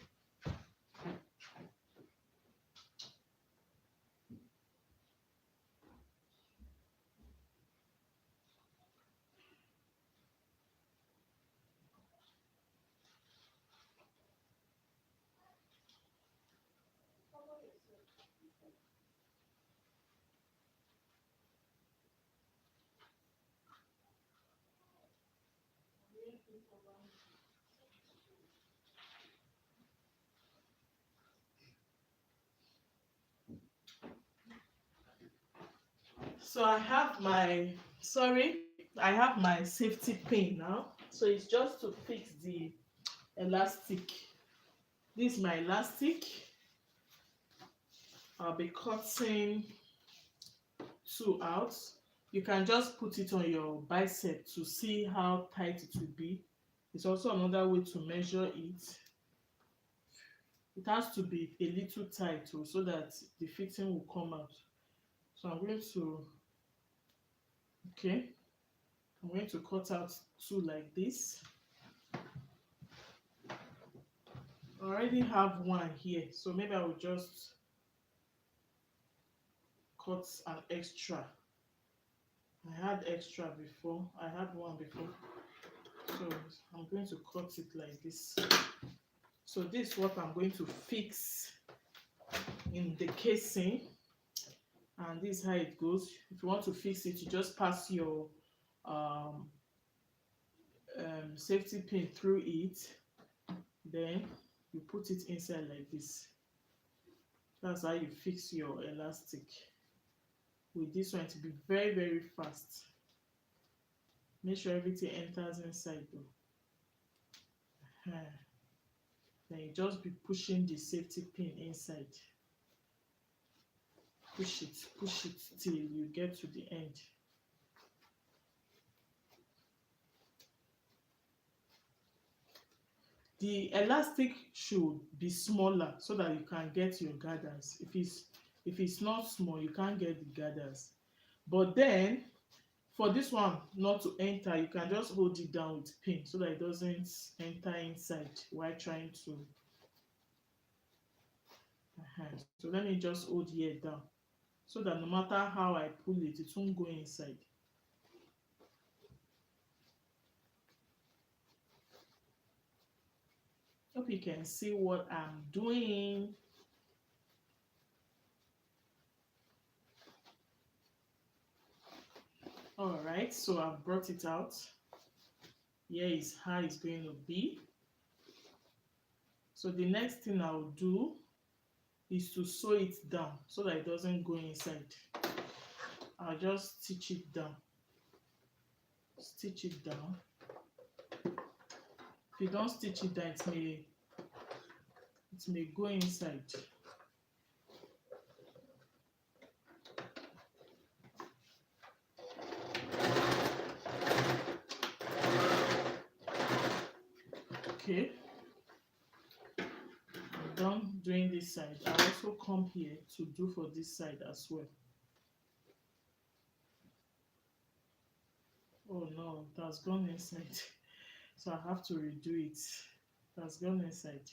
So I have my safety pin now. So it's just to fix the elastic. This is my elastic. I'll be cutting two out. You can just put it on your bicep to see how tight it will be. It's also another way to measure it. It has to be a little tight so that the fitting will come out. So I'm going to cut out two like this. I already have one here, so maybe I will just cut an extra. I had extra before. I had one before. So I'm going to cut it like this. So this is what I'm going to fix in the casing. And this is how it goes. If you want to fix it, you just pass your safety pin through it. Then you put it inside like this. That's how you fix your elastic. With this one, to be very, very fast. Make sure everything enters inside though. Then you just be pushing the safety pin inside. Push it till you get to the end. The elastic should be smaller so that you can get your gathers. If it's not small, you can't get the gathers. But then for this one not to enter, you can just hold it down with pin so that it doesn't enter inside while trying to. So let me just hold here down so that no matter how I pull it, it won't go inside. Hope you can see what I'm doing. All right, so I've brought it out. Here is how it's going to be. So the next thing I'll do is to sew it down so that it doesn't go inside. I'll just stitch it down. stitch it down. If you don't stitch it down, it may go inside. Okay, I'm done doing this side. I also come here to do for this side as well. Oh no, that's gone inside. So I have to redo it. That's gone inside.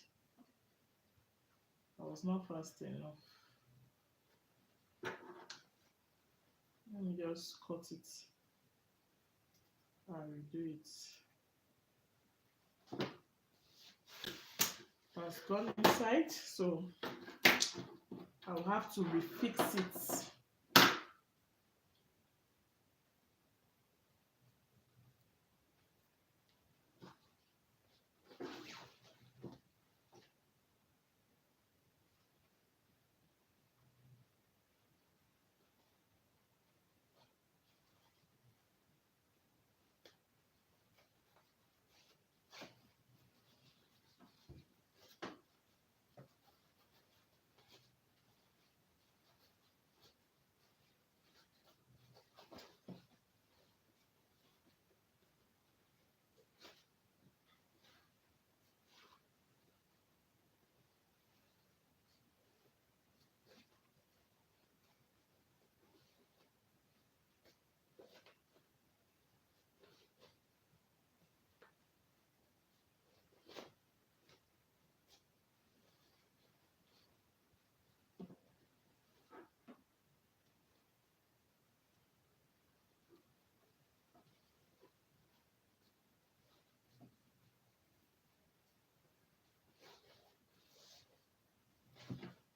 I was not fast enough. Let me just cut it and redo it. That's gone inside, so I'll have to refix it.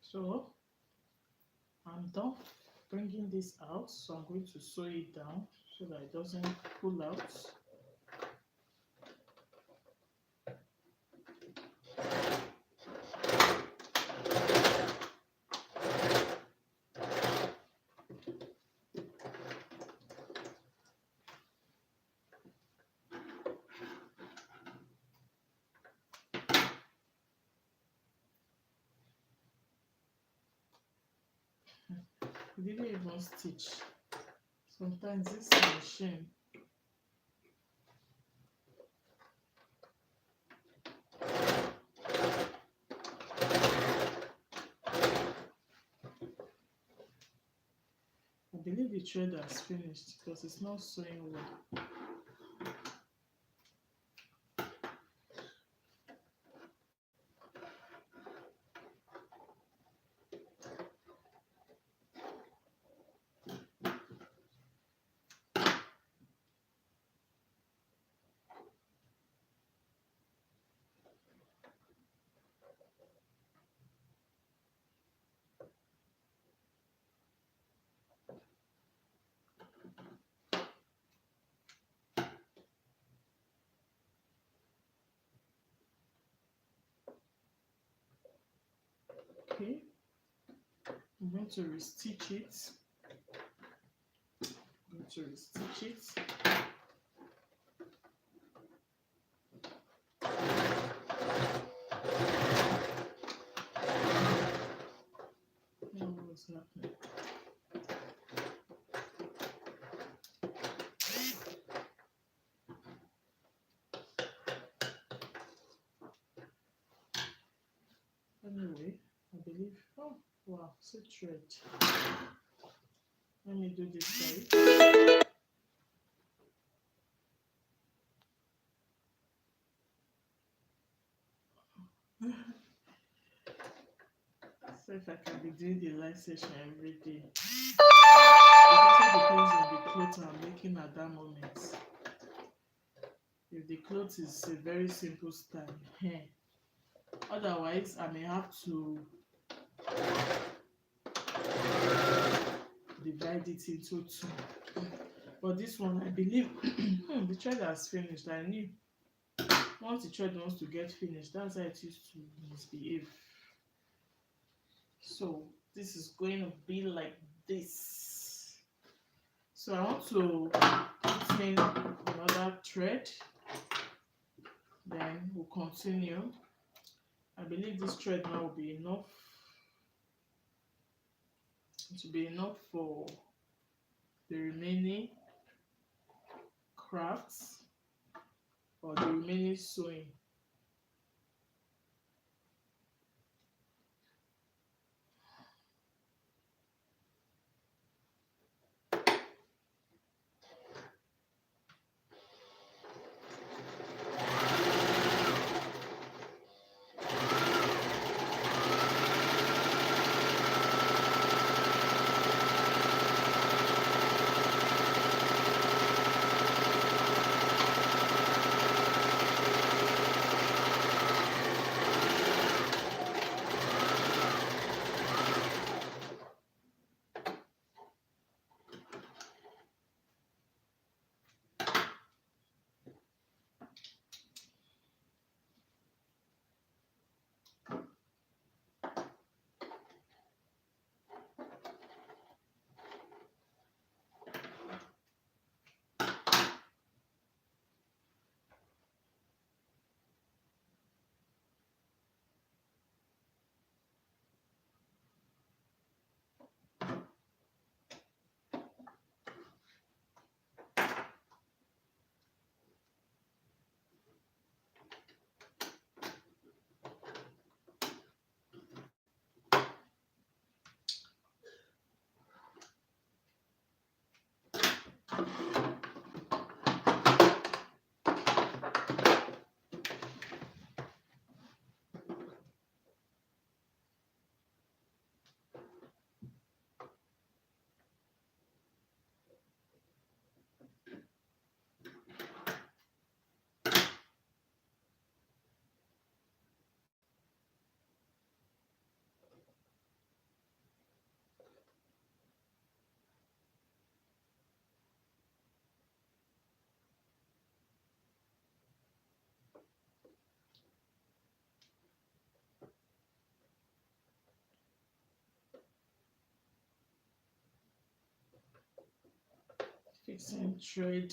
So I'm done bringing this out, so I'm going to sew it down so that it doesn't pull out. Didn't even stitch. Sometimes this machine I believe the thread has finished because it's not sewing well. Okay, I'm going to restitch it. I'm going to restitch it. Now what's happening? Anyway, I believe. Oh wow, it's a thread. Let me do this side. So if I can be doing the live session every day, it also depends on the clothes I'm making at that moment. If the clothes is a very simple style, otherwise I may have to divide it into two. But this one, I believe, the thread has finished. I knew once the thread wants to get finished, that's how it used to misbehave. So this is going to be like this. So I want to put getting another thread, then we'll continue. I believe this thread now will be enough. It will be enough for the remaining crafts or the remaining sewing. Fixing thread.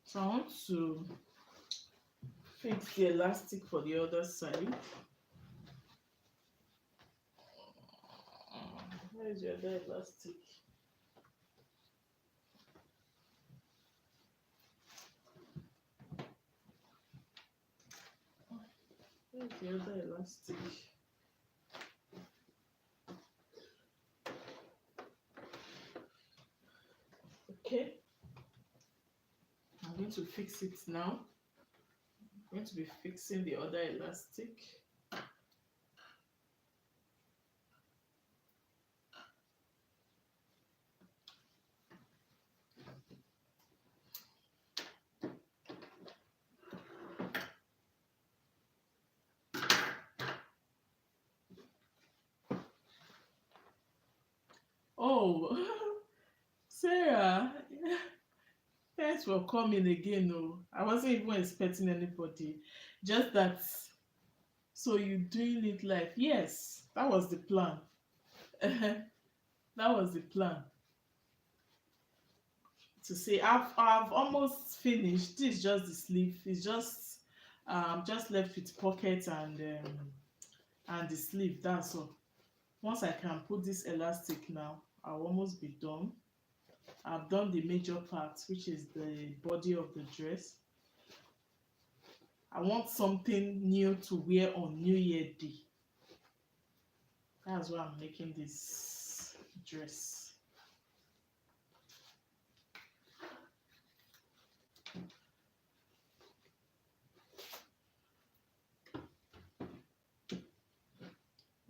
So I want to fix the elastic for the other side. Where is your other elastic? Where is the other elastic? Okay. I'm going to fix it now. I'm going to be fixing the other elastic. Oh, Sarah, thanks for coming again. No, I wasn't even expecting anybody. Just that, so you doing it live? Yes, that was the plan. That was the plan. To say I've almost finished. This is just the sleeve. It's just left with pocket and the sleeve. That's all. Once I can put this elastic now, I'll almost be done. I've done the major part, which is the body of the dress. I want something new to wear on New Year Day. That's why I'm making this dress.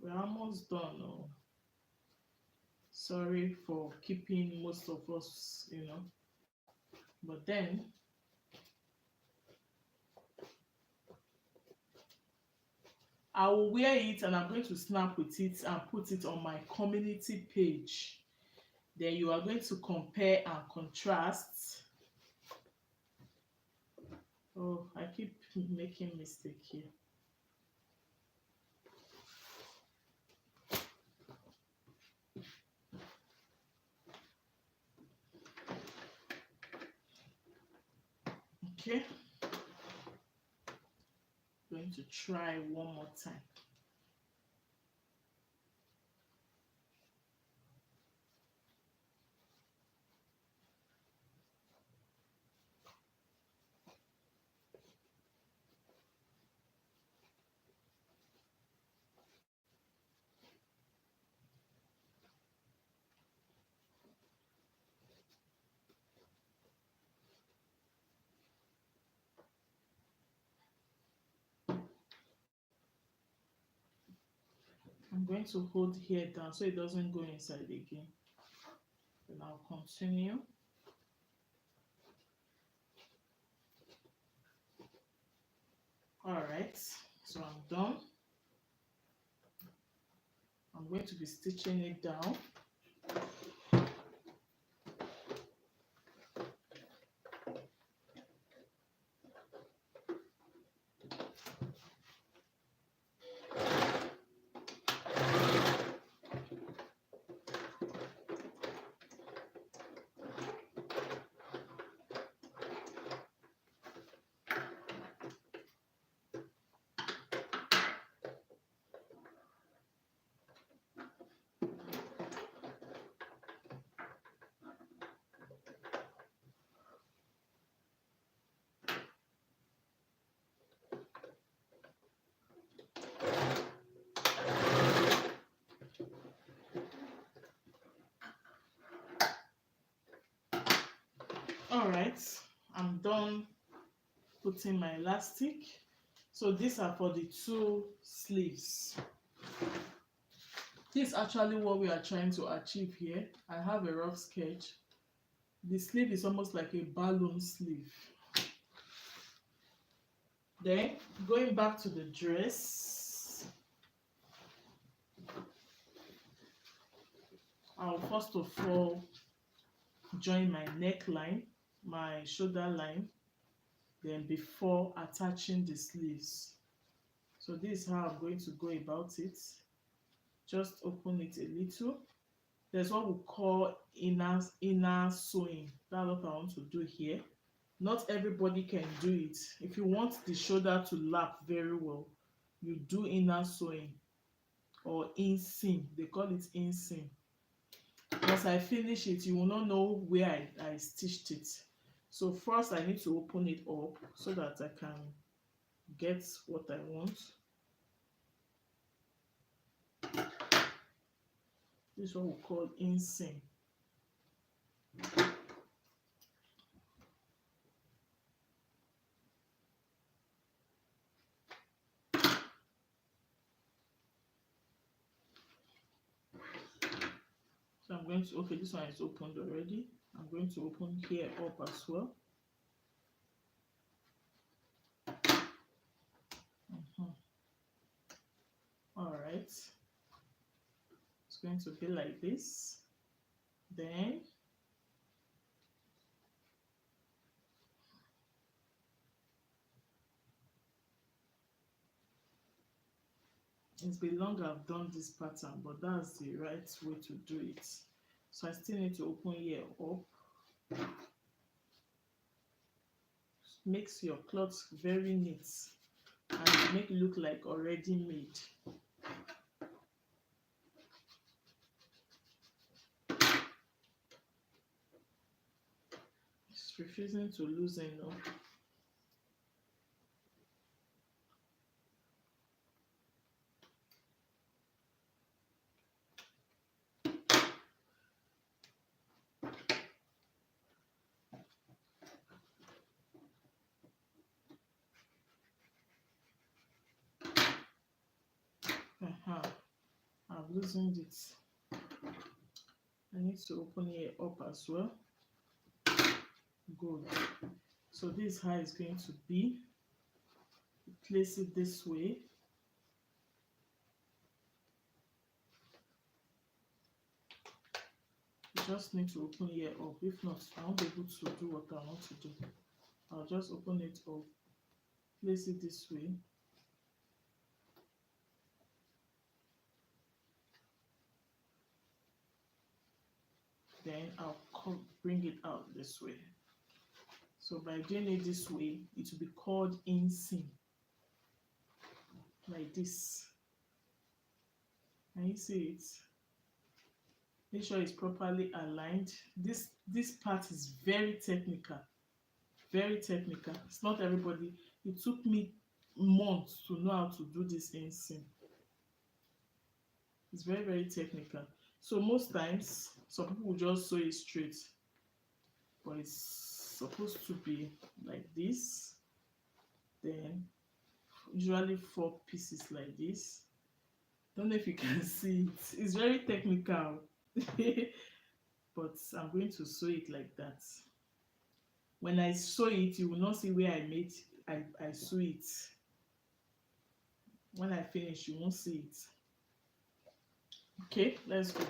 We're almost done. Oh. Sorry for keeping most of us, But then, I will wear it and I'm going to snap with it and put it on my community page. Then you are going to compare and contrast. Oh, I keep making mistake here. Okay. Going to try one more time. I'm going to hold here down so it doesn't go inside again. Then I'll continue. All right, so I'm done. I'm going to be stitching it down. All right, I'm done putting my elastic. So these are for the two sleeves. This is actually what we are trying to achieve here. I have a rough sketch. The sleeve is almost like a balloon sleeve. Then going back to the dress, I'll first of all join my neckline, my shoulder line, then before attaching the sleeves. So this is how I'm going to go about it. Just open it a little. There's what we call inner sewing. That's what I want to do here. Not everybody can do it. If you want the shoulder to lap very well, you do inner sewing or inseam. They call it inseam. Once I finish it, you will not know where I stitched it. So first I need to open it up so that I can get what I want. This is what we call inseam. So I'm going to, okay, this one is opened already. I'm going to open here up as well. All right. It's going to be like this. Then it's been long I've done this pattern, but that's the right way to do it. So I still need to open here up. Makes your cloth very neat and make it look like already made. It's refusing to loosen up. I've loosened it. I need to open it up as well. Good. So this is how it's going to be. Place it this way. just need to open here up. If not, I won't be able to do what I want to do. I'll just open it up, place it this way. Then I'll bring it out this way. So by doing it this way, it will be called inseam, like this. Can you see it? Make sure it's properly aligned. This part is very technical, very technical. It's not everybody. It took me months to know how to do this inseam. It's very, very technical. So most times some people will just sew it straight, but it's supposed to be like this. Then usually 4 pieces like this. Don't know if you can see it. It's very technical. But I'm going to sew it like that. When I sew it, you will not see where I sew it. When I finish, you won't see it. Okay, let's go.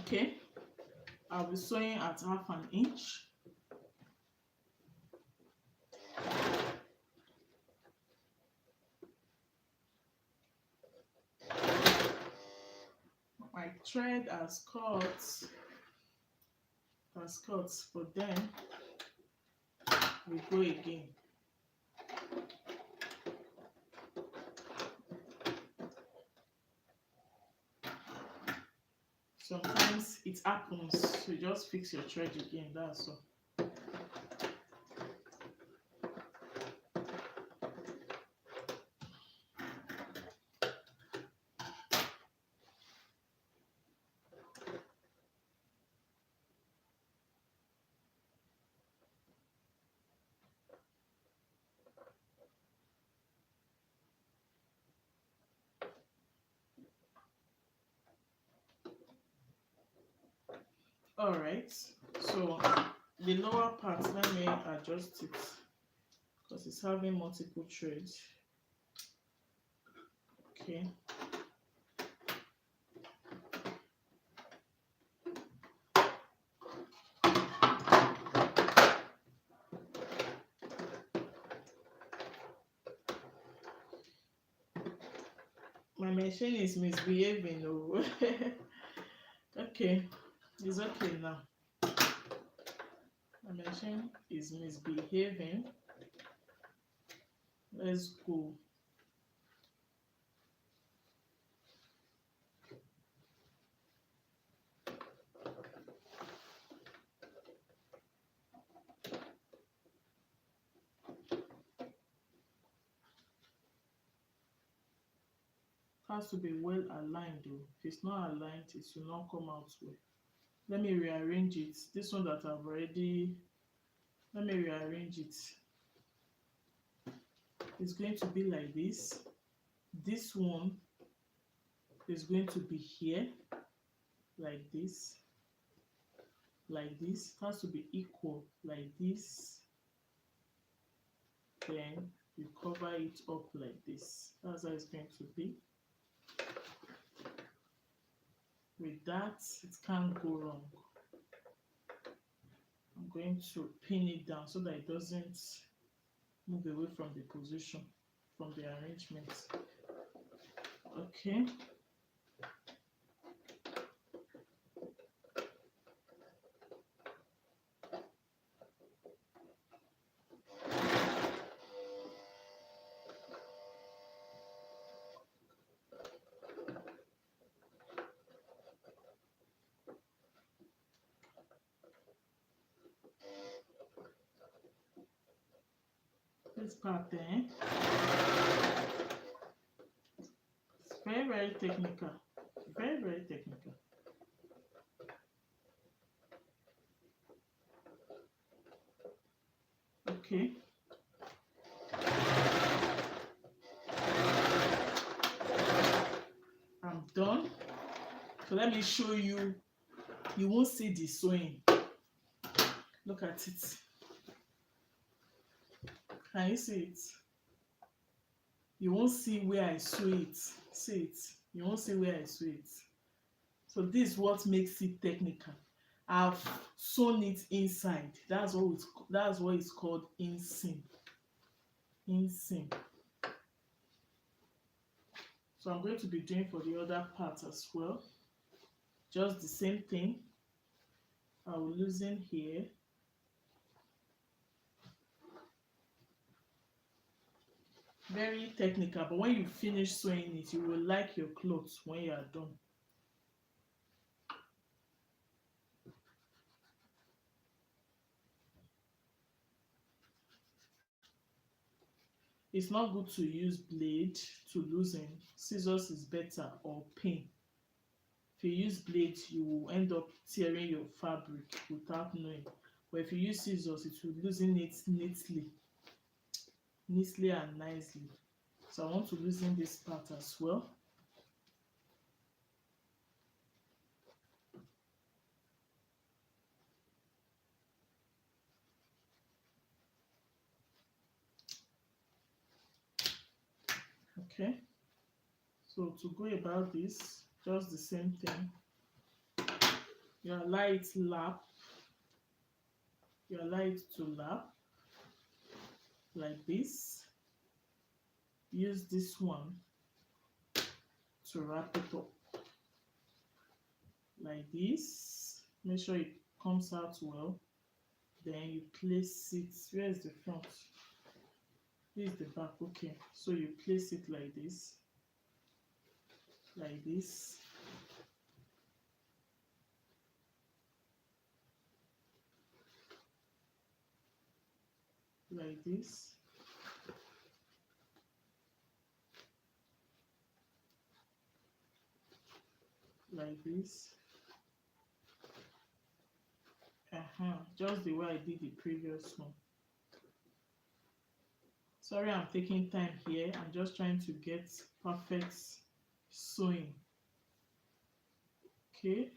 Okay, I'll be sewing at 1/2 inch. My thread has cut, but then we go again. Sometimes it happens, so you just fix your thread again, that's all. All right, so the lower part, let me adjust it because it's having multiple threads. Okay. My machine is misbehaving. Oh. Okay, it's okay now. My machine is misbehaving. Let's go. Has to be well aligned though. If it's not aligned, it will not come out well. Let me rearrange it. This one that I've already, let me rearrange it. It's going to be like this. This one is going to be here, like this, like this. It has to be equal, like this. Then you cover it up like this. That's how it's going to be. With that, it can't go wrong. I'm going to pin it down so that it doesn't move away from the position, from the arrangement. Okay. This part there, it's very, very technical. Very, very technical. Okay. So let me show you. You won't see the sewing. Look at it. Can you see it? You won't see where I sew it. See it? You won't see where I sew it. So this is what makes it technical. I've sewn it inside. That's what it's called inseam. Inseam. So I'm going to be doing for the other part as well. Just the same thing. I will loosen here. Very technical, but when you finish sewing it, you will like your clothes when you are done. It's not good to use blade to loosen. Scissors is better, or pin. If you use blade, you will end up tearing your fabric without knowing. But if you use scissors, it will loosen it neatly and nicely. So I want to loosen this part as well. Okay. So to go about this, just the same thing. You allow it lap. You allow it to lap like this. Use this one to wrap it up like this. Make sure it comes out well. Then you place it. Where is the front? This is the back. Okay, so you place it like this, like this. Like this. Like this. Just the way I did the previous one. Sorry, I'm taking time here. I'm just trying to get perfect sewing. Okay.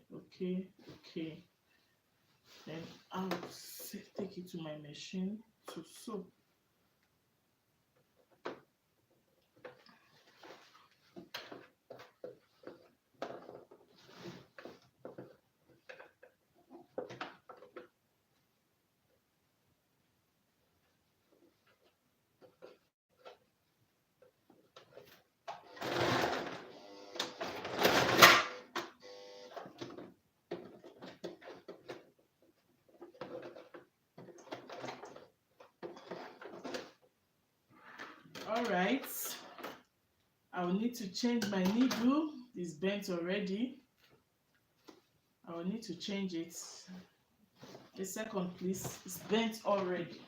Then I'll take it to my machine to sew. All right, I will need to change my needle. It's bent already. I will need to change it. A second, please. It's bent already.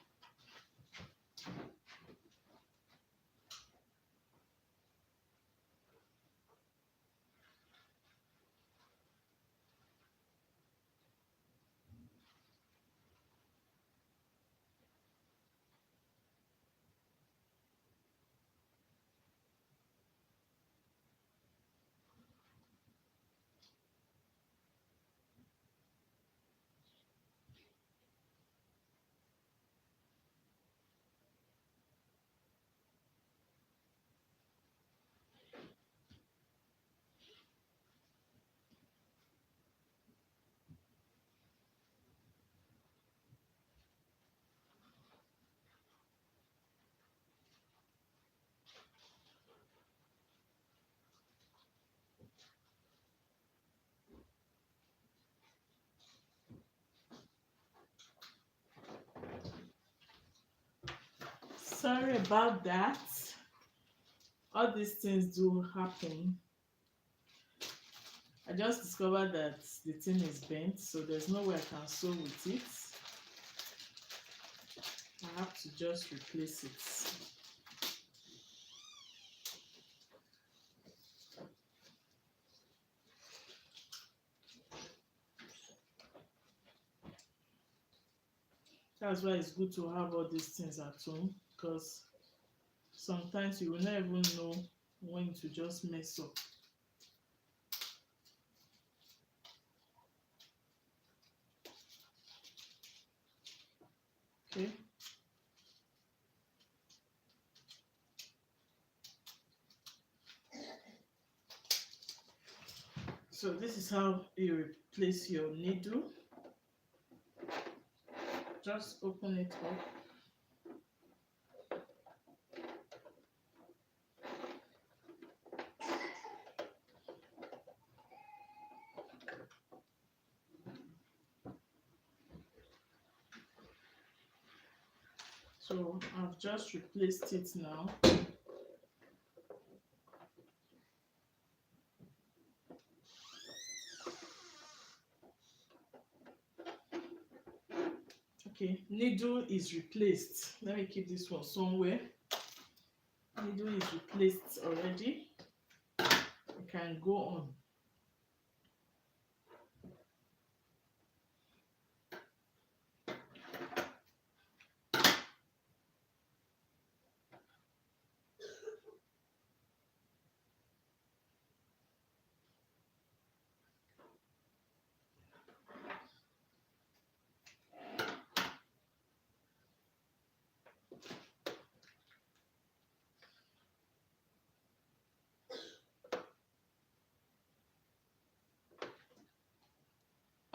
Sorry about that. All these things do happen. I just discovered that the thing is bent, so there's no way I can sew with it. I have to just replace it. That's why it's good to have all these things at home, because sometimes you will not even know when to just mess up. Okay. So this is how you replace your needle. Just open it up. So I've just replaced it now. Okay, needle is replaced. Let me keep this one somewhere. Needle is replaced already. You can go on.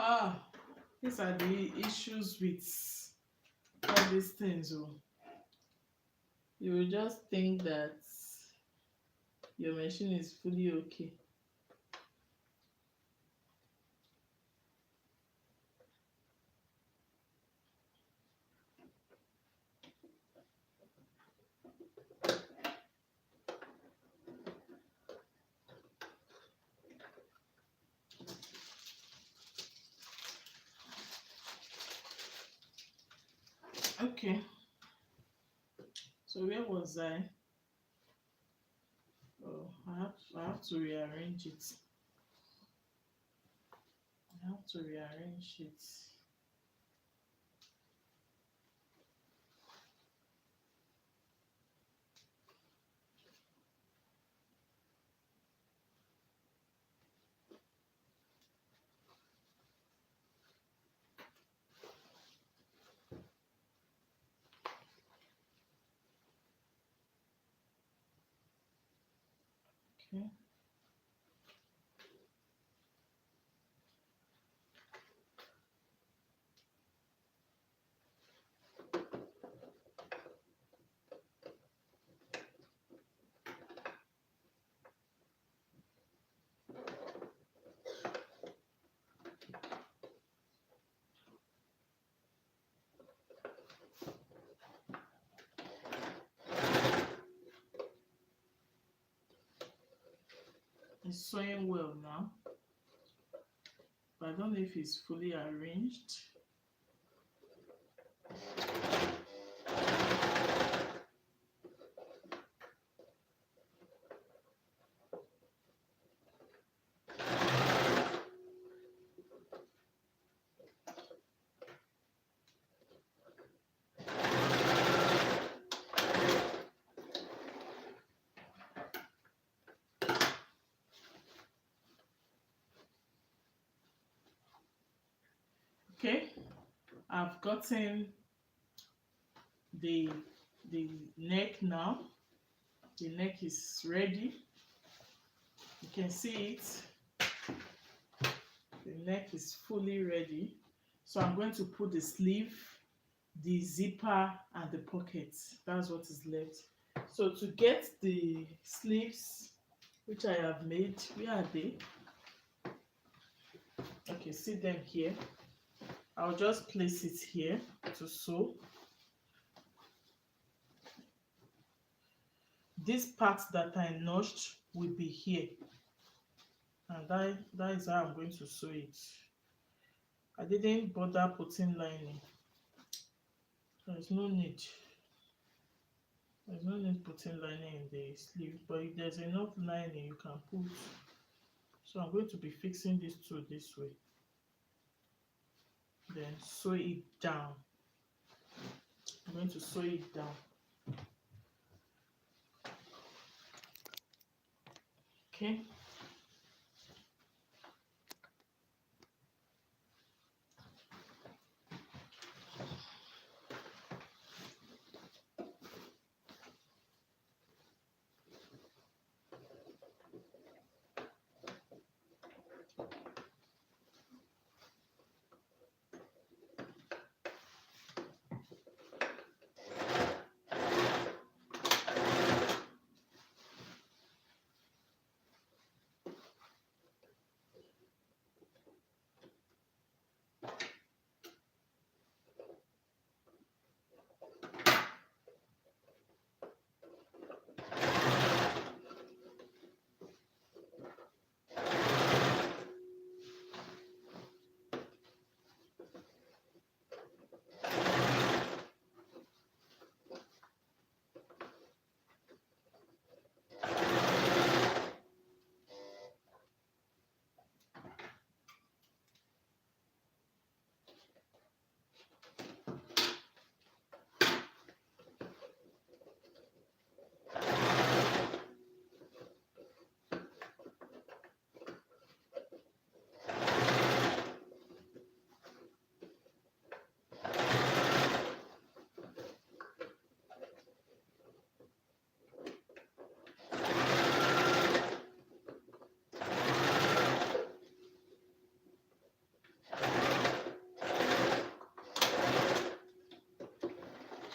Ah, these are the issues with all these things. Oh, you will just think that your machine is fully okay. Okay, so where was I? Oh, I have to rearrange it. I have to rearrange it. Okay. It's sewing well now, but I don't know if it's fully arranged. Okay, I've gotten the the neck now. The neck is ready. You can see it. The neck is fully ready. So I'm going to put the sleeve, the zipper, and the pockets. That's what is left. So to get the sleeves, which I have made, where are they? Okay, see them here. I'll just place it here to sew. This part that I notched will be here, and that is how I'm going to sew it. I didn't bother putting lining. There's no need. There's no need putting lining in the sleeve, but if there's enough lining, you can put. So I'm going to be fixing this two this way. Then sew it down. I'm going to sew it down. Okay.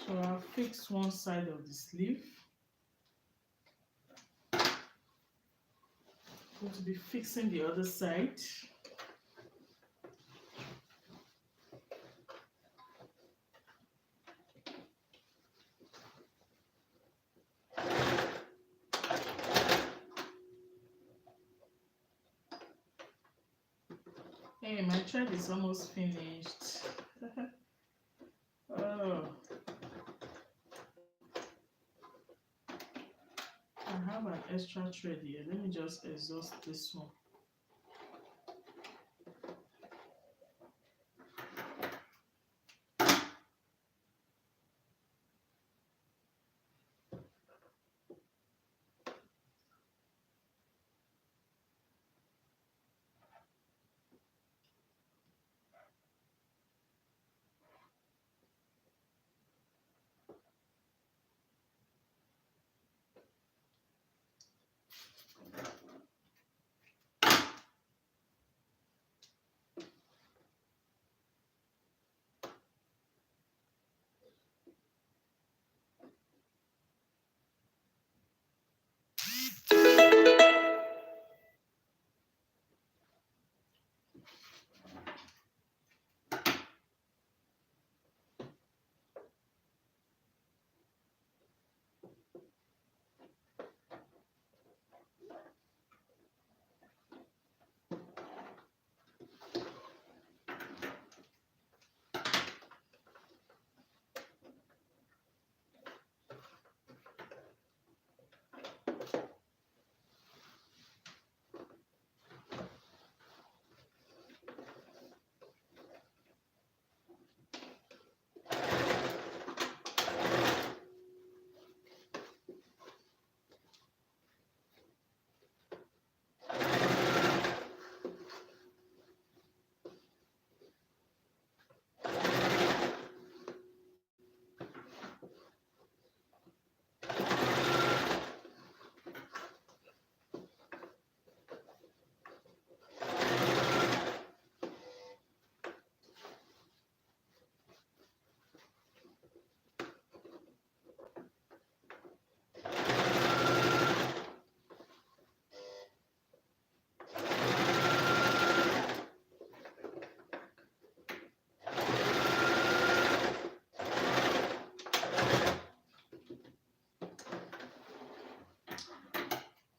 So I'll fix one side of the sleeve. I'm going to be fixing the other side. Hey, my thread is almost finished. Oh, I have an extra thread here. Let me just exhaust this one.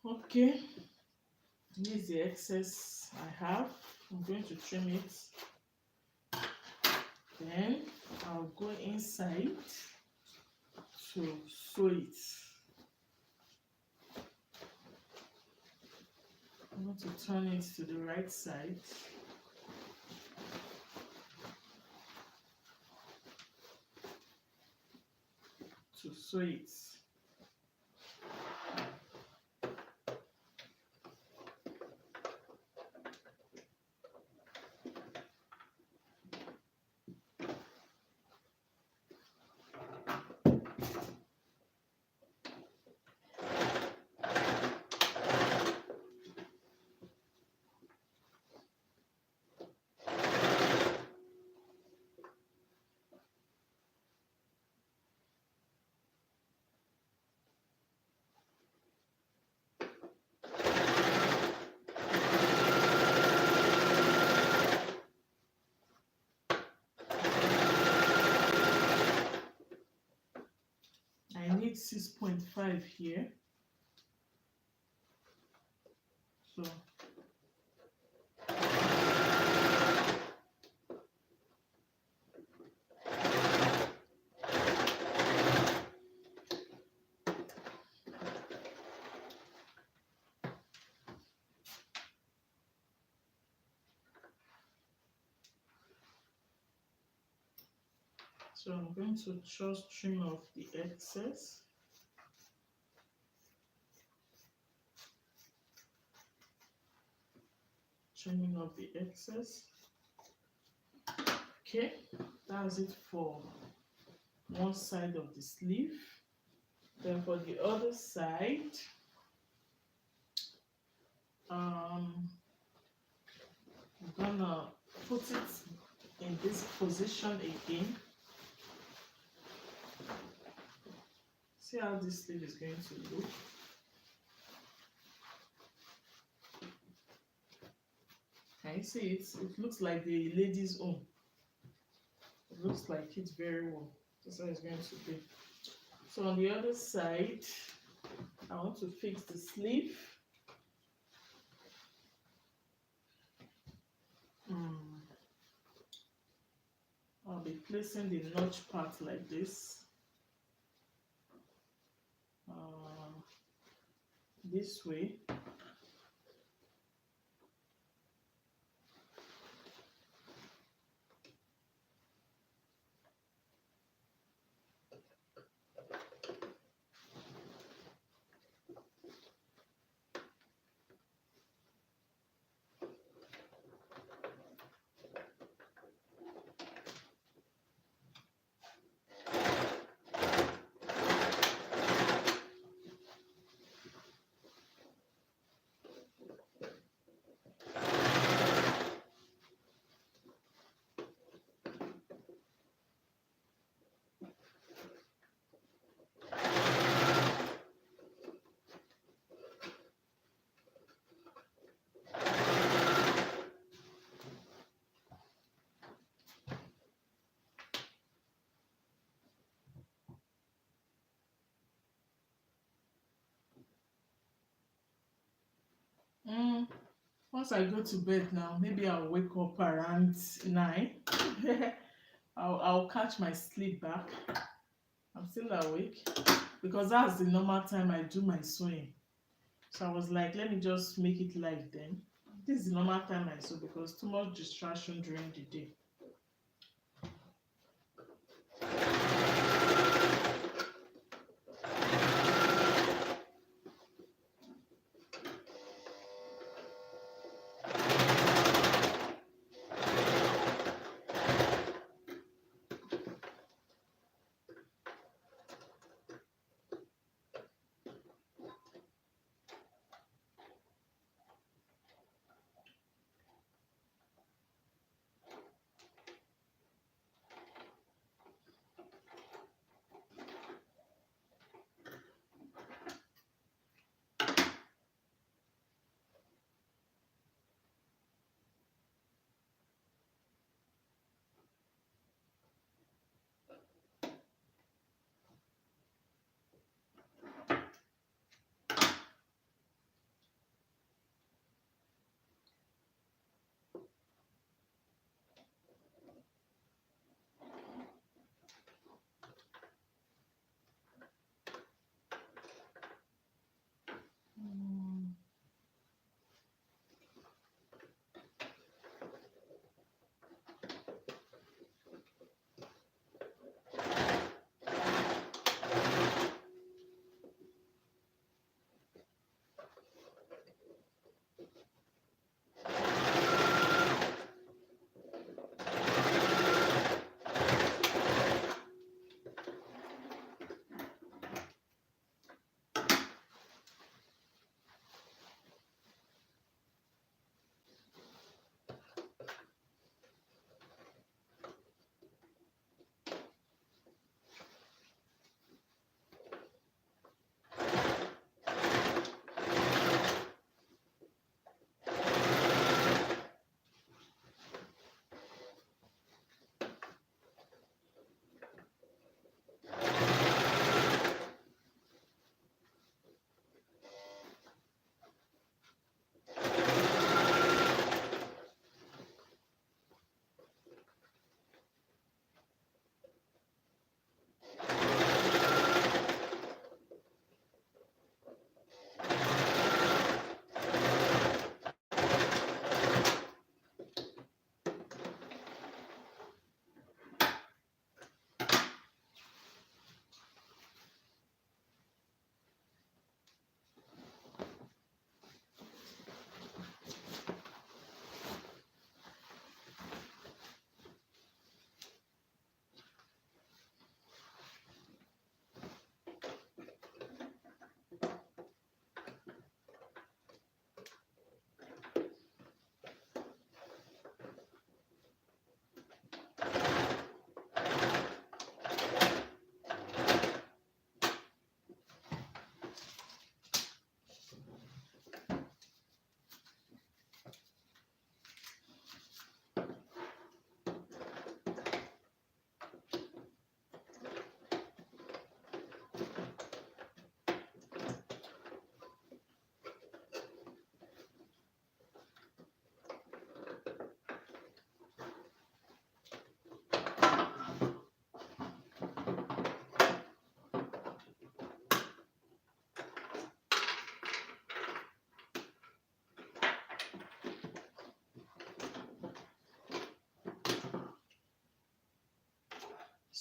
Okay, this is the excess I have. I'm going to trim it. Then I'll go inside to sew it. I'm going to turn it to the right side. To sew it. I need 6.5 here. So I'm going to just trim off the excess. Trimming off the excess. Okay, that's it for one side of the sleeve. Then for the other side, I'm gonna put it in this position again. See how this sleeve is going to look. Can you see it? It looks like the lady's own. It looks like it very well. That's how it's going to be. So on the other side, I want to fix the sleeve. I'll be placing the notch part like this. This way. Once I go to bed now, maybe I'll wake up around 9. I'll catch my sleep back. I'm still awake because that's the normal time I do my sewing. So I was like, let me just make it live then. This is the normal time I sew because too much distraction during the day.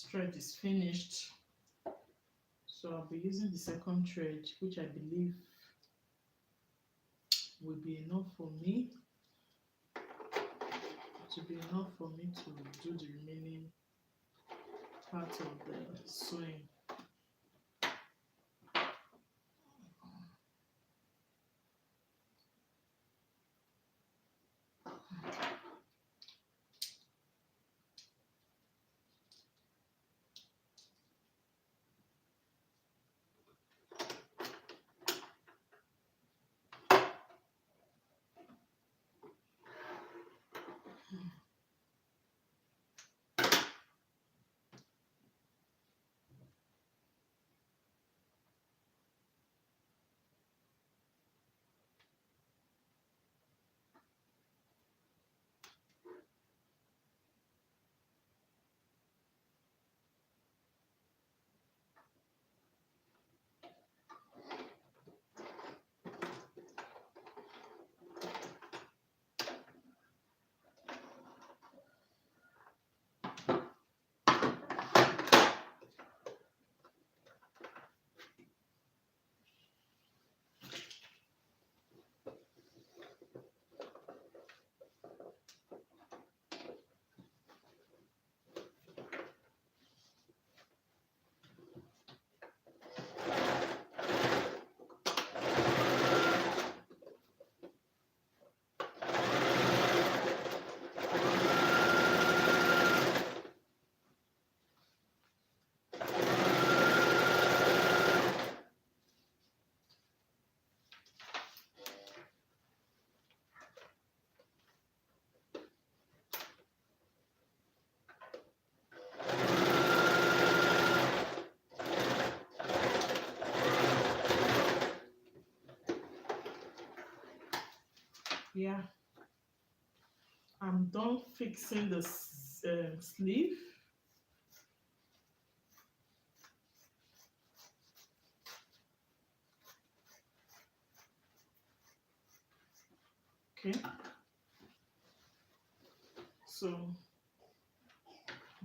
thread is finished. So I'll be using the second thread, which I believe will be enough for me, to do the remaining part of the sewing. Yeah, I'm done fixing the sleeve. Okay, so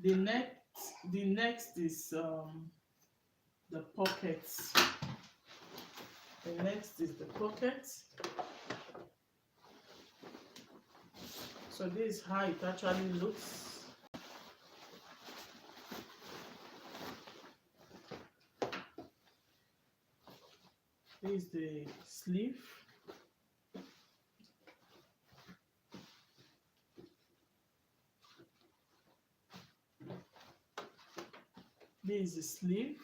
the next is the pockets. The next is the pockets. So this is how it actually looks. This is the sleeve. This is the sleeve.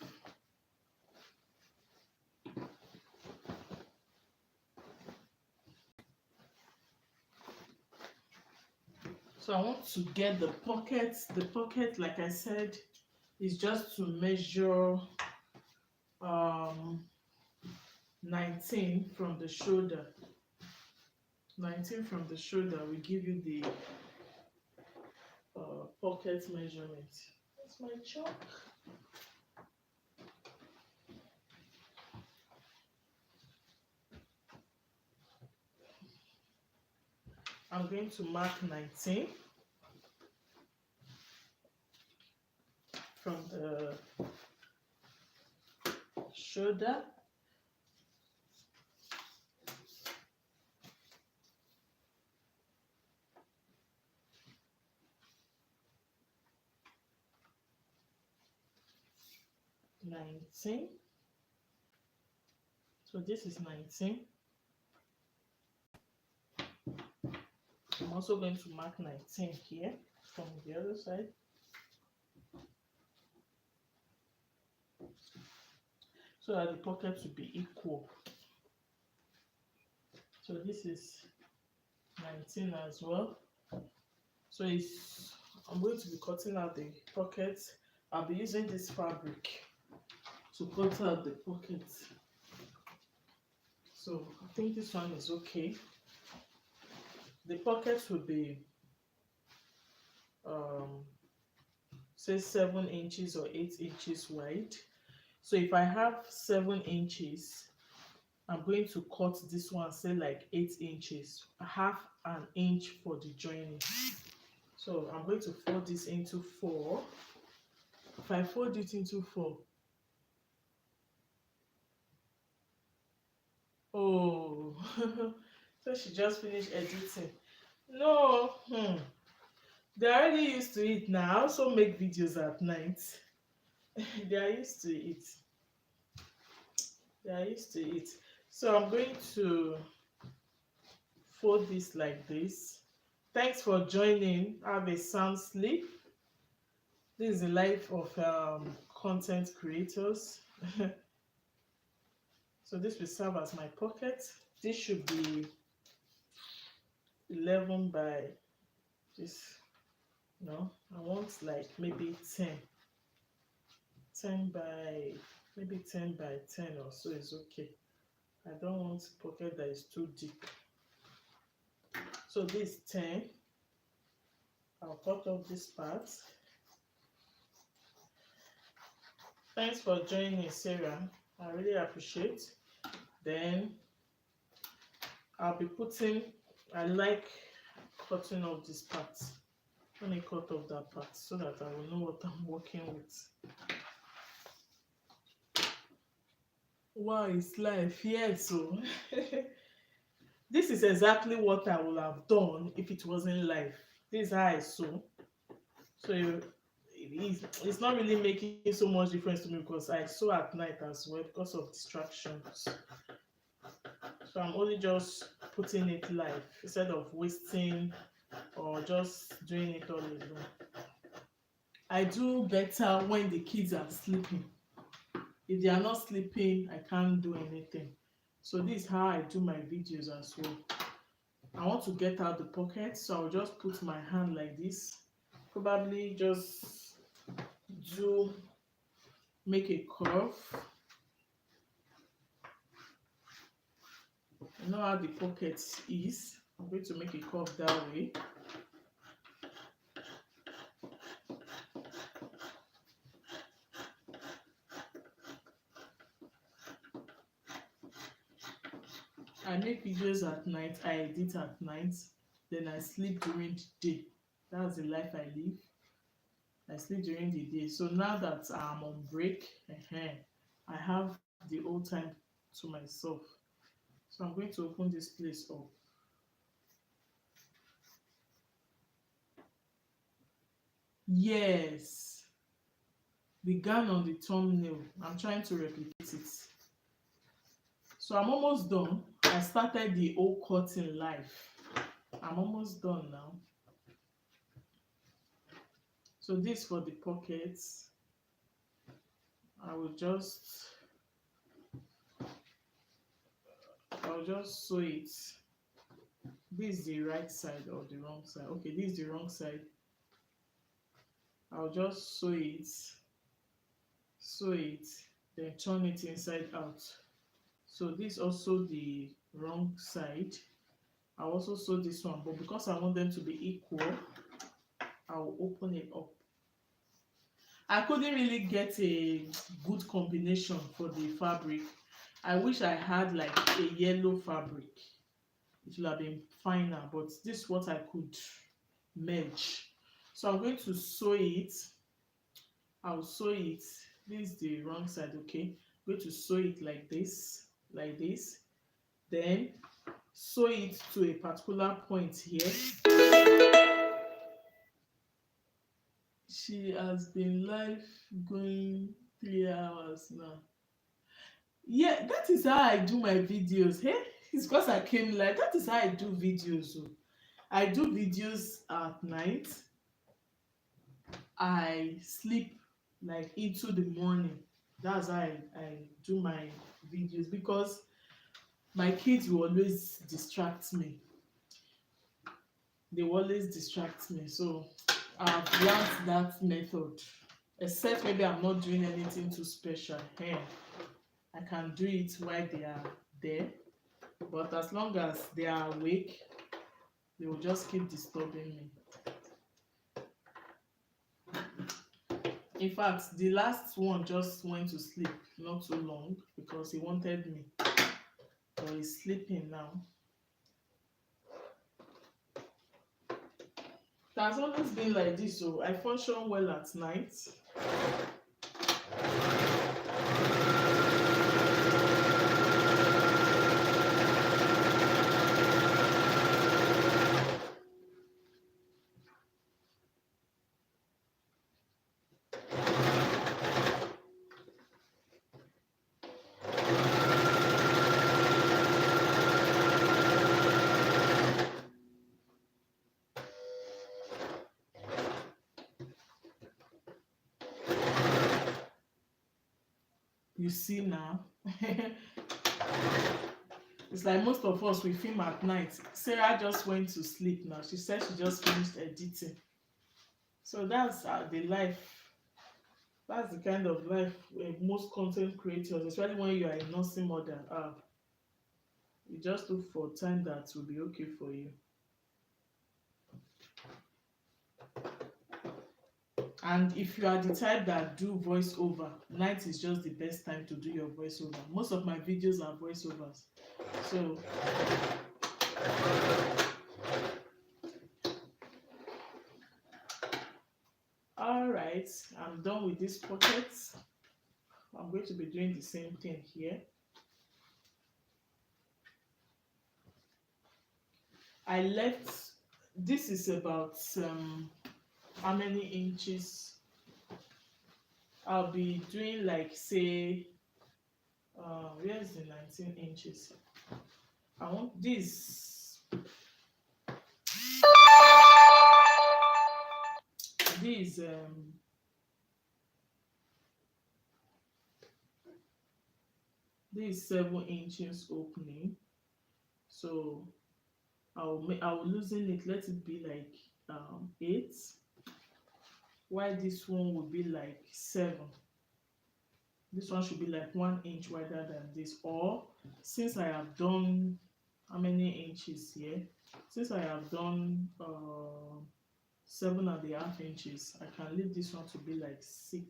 So I want to get the pockets. The pocket, like I said, is just to measure 19 from the shoulder. 19 from the shoulder will give you the pocket measurement. That's my chalk. I'm going to mark 19 from the shoulder. $19. So this is 19. I'm also going to mark 19 here from the other side. So that the pockets will be equal. So this is 19 as well. So I'm going to be cutting out the pockets. I'll be using this fabric to cut out the pockets. So I think this one is okay. The pockets will be say 7 inches or 8 inches wide. So if I have 7 inches, I'm going to cut this one, say like 8 inches, half an inch for the joining. So I'm going to fold this into 4. If I fold it into four, oh, so she just finished editing. No, they're already used to it now. I also make videos at night. They are used to it. They are used to it. So I'm going to fold this like this. Thanks for joining. Have a sound sleep. This is the life of content creators. So this will serve as my pocket. This should be 11 by this. No, I want like maybe 10 by maybe 10 by 10 or so is okay. I don't want pocket that is too deep. So this 10, I'll cut off this part. Thanks for joining, Sarah. I really appreciate. Then I'll be putting, I like cutting off this part. Let me cut off that part so that I will know what I'm working with. Wow, it's life. Yes, so this is exactly what I would have done if it wasn't life. This is how I sew. So it's not really making so much difference to me because I sew at night as well because of distractions. So I'm only just putting it live instead of wasting or just doing it all alone. I do better when the kids are sleeping. If they are not sleeping, I can't do anything. So this is how I do my videos as well. I want to get out the pocket, so I'll just put my hand like this. Probably just make a curve. You know how the pocket is. I'm going to make a curve that way. I make videos at night, I edit at night, then I sleep during the day. That's the life I live. I sleep during the day. So now that I'm on break, I have the whole time to myself. So I'm going to open this place up. Yes, began on the thumbnail. I'm trying to replicate it. So I'm almost done. I started the whole cutting live. I'm almost done now. So this for the pockets. I'll just sew it. This is the right side or the wrong side. Okay, this is the wrong side. I'll just sew it, then turn it inside out. So this is also the wrong side. I'll also sew this one, but because I want them to be equal, I'll open it up. I couldn't really get a good combination for the fabric. I wish I had like a yellow fabric. It would have been finer, but this is what I could merge. So I'm going to sew it. I'll sew it. This is the wrong side, okay? I'm going to sew it like this. Then sew it to a particular point here. She has been live going 3 hours now. Yeah, that is how I do my videos. Hey, it's because I came live. That is how I do videos. So I do videos at night. I sleep like into the morning. That's how I do my videos because my kids will always distract me. They will always distract me. So I've learned that method. Except maybe I'm not doing anything too special. Hey, I can do it while they are there. But as long as they are awake, they will just keep disturbing me. In fact, the last one just went to sleep not too long because he wanted me. But he's sleeping now. It has always been like this, so I function well at night. You see now. It's like most of us we film at night. Sarah just went to sleep now. She said she just finished editing. So that's the life. That's the kind of life most content creators, especially when you are a nursing mother, you just look for time that will be okay for you. And if you are the type that do voiceover, night is just the best time to do your voiceover. Most of my videos are voiceovers. So all right, I'm done with this pocket. I'm going to be doing the same thing here. I left, this is about how many inches. I'll be doing like say where's the 19 inches. I want this this 7 inches opening, so I'll loosen it, let it be like 8, while this one will be like 7. This one should be like 1 inch wider than this. Or since I have done how many inches here, since I have done 7.5 inches, I can leave this one to be like 6.5.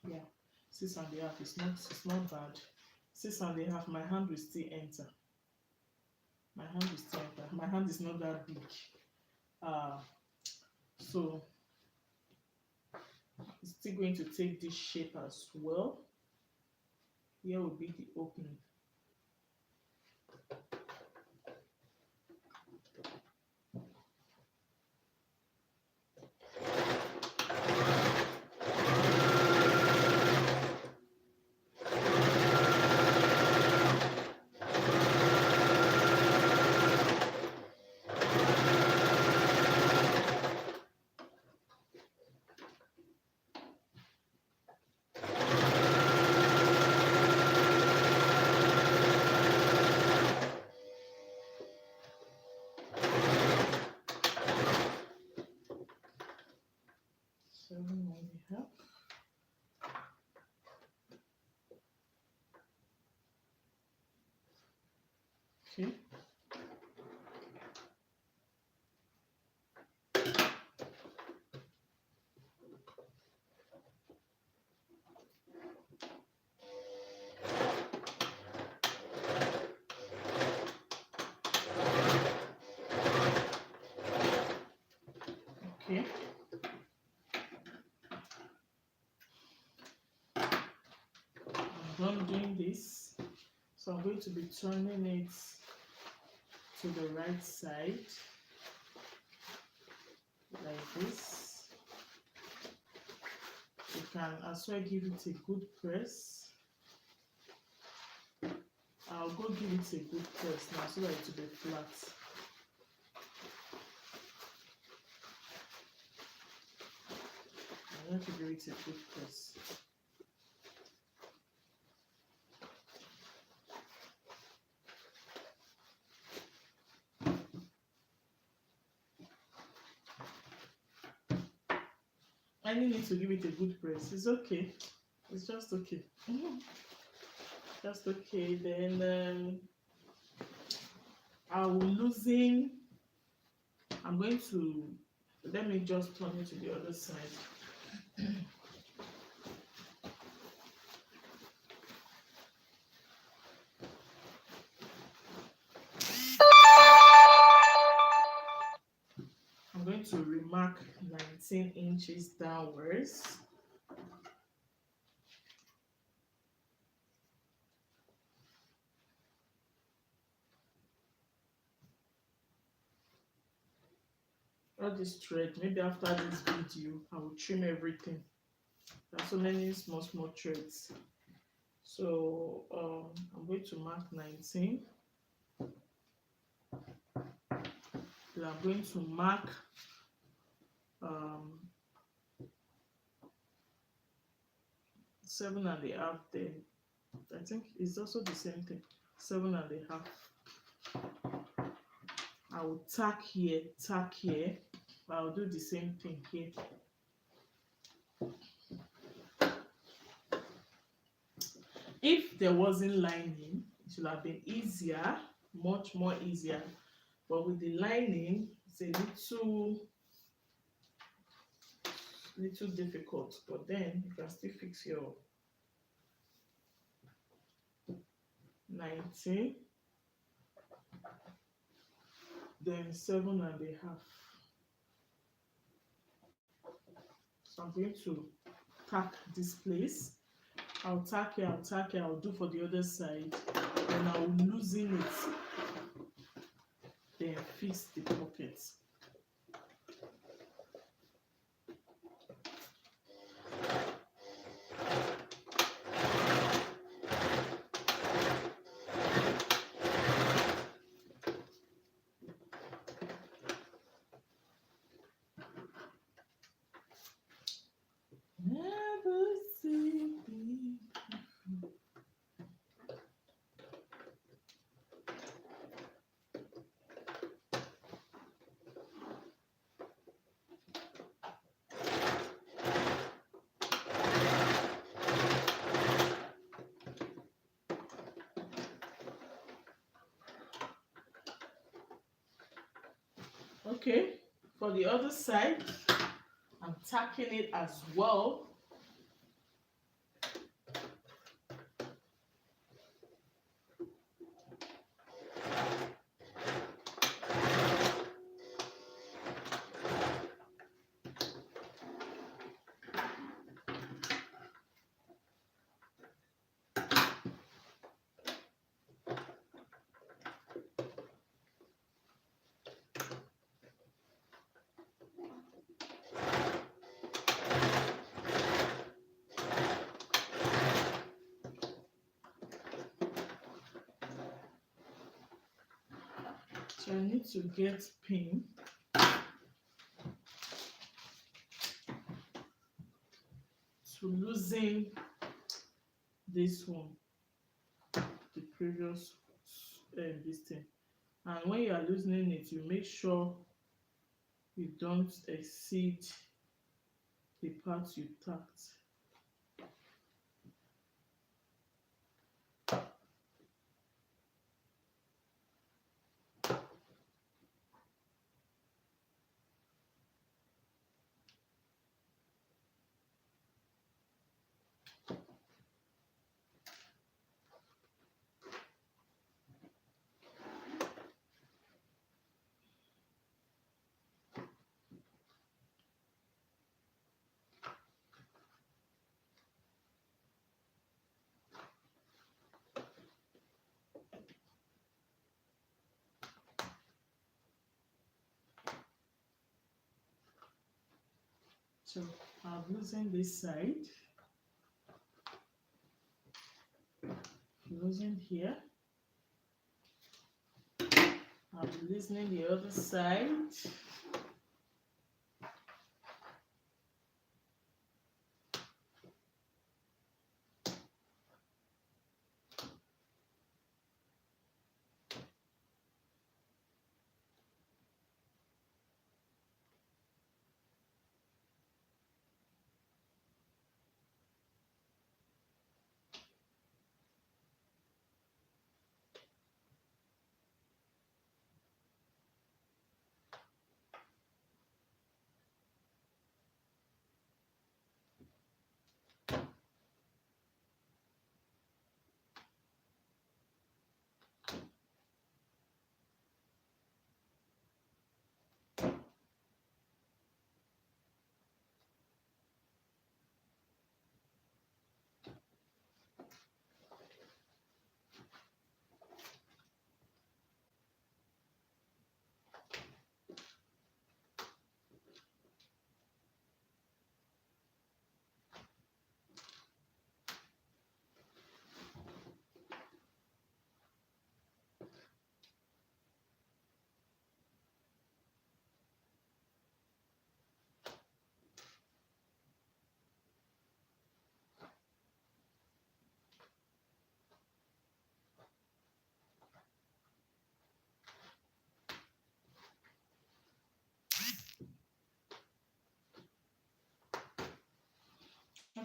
Yeah, 6.5 is not, it's not bad. 6.5, my hand will still enter. My hand will still enter. My hand is not that big. So it's still going to take this shape as well. Here will be the opening. Okay. Okay. I'm done doing this. So I'm going to be turning it to the right side like this. You can as well give it a good press. I'll go give it a good press now so that it will be flat. I want to give it a good press. I need to give it a good press. It's okay. It's just okay. Just okay. Then I will loosen. I'm going to, let me just turn it to the other side. I'm going to remark 19 inches downwards. All this thread, maybe after this video I will trim everything. There are so many small threads. So I'm going to mark 19. Then I'm going to mark 7.5 there. I think it's also the same thing. 7.5. I will tack here, I'll do the same thing here. If there wasn't lining, it would have been easier, much more easier. But with the lining, it's a little difficult. But then you can still fix your 19, then 7.5. So I'm going to tack this place. I'll tack here, I'll do for the other side, and I'll loosen it, then fix the pockets. Never see me. Okay, for the other side, I'm tacking it as well. So I need to get pin to loosen this one, the previous this thing. And when you are loosening it, you make sure you don't exceed the part you tacked. So I've loosened this side, loosened here. I'm loosening the other side.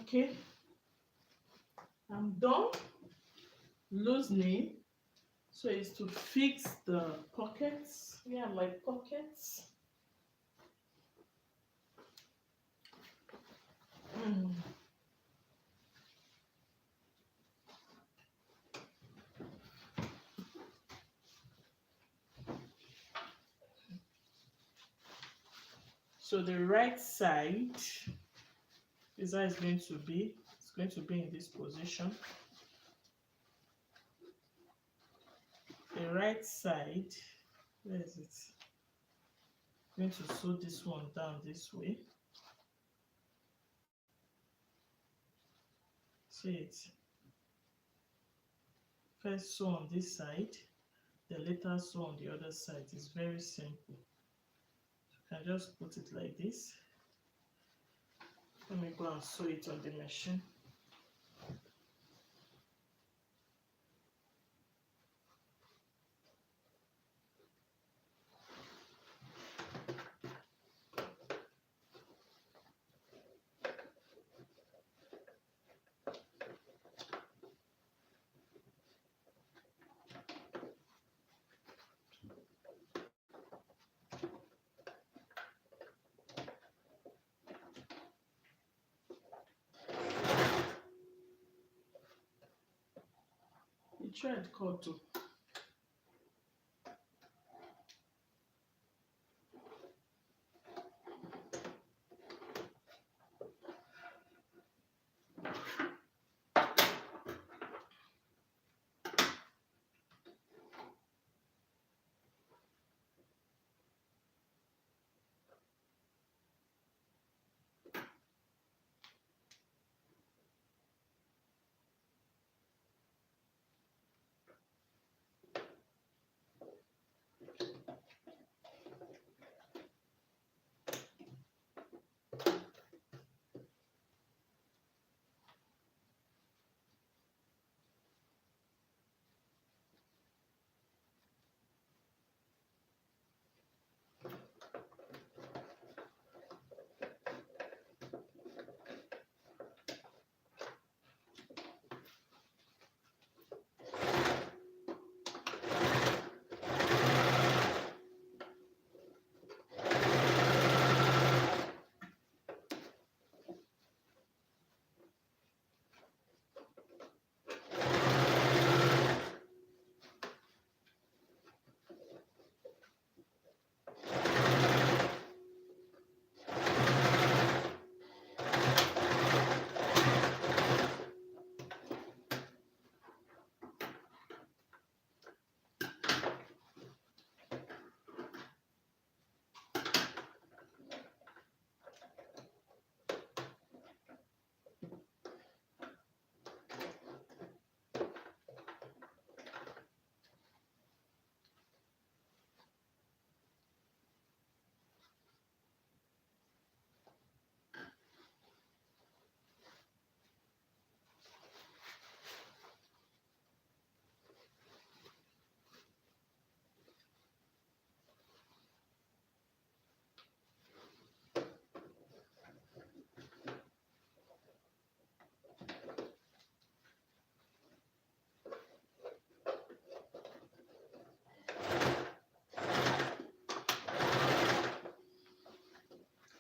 Okay, I'm done loosening. So it's to fix the pockets. Yeah, my pockets. Mm. So the right side is how it's going to be. It's going to be in this position. The right side, where is it? I'm going to sew this one down this way. See it? First sew on this side, then later sew on the other side. It's very simple. You can just put it like this. Let me go and sew it on the machine. The thread cut too.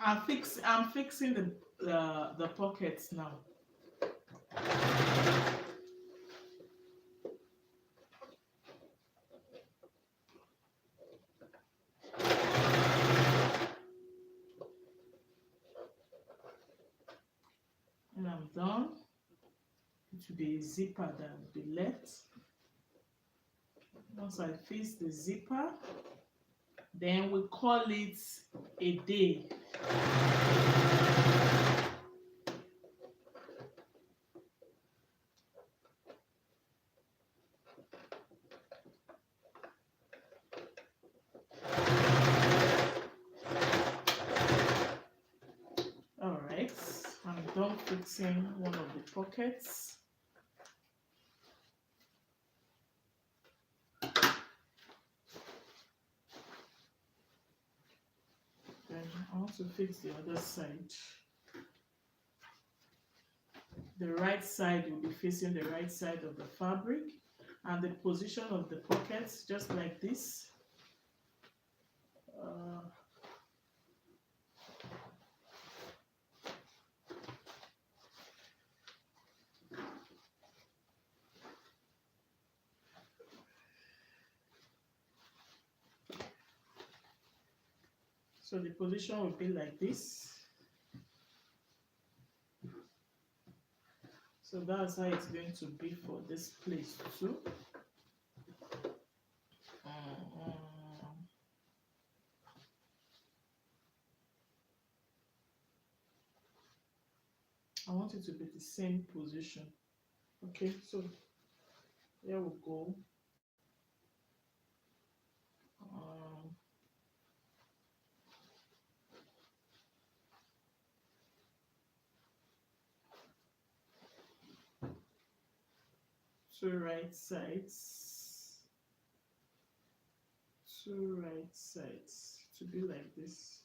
I'm fixing the pockets now. When I'm done, it will be a zipper that will be left. Once I fix the zipper, then we call it a day. All right, I'm done fixing one of the pockets. Then I want to fix the other side. The right side will be facing the right side of the fabric, and the position of the pockets, just like this. Uh, so the position will be like this. So that's how it's going to be for this place too. I want it to be the same position. Okay, so there we go. Um, two right sides, two right sides to be like this.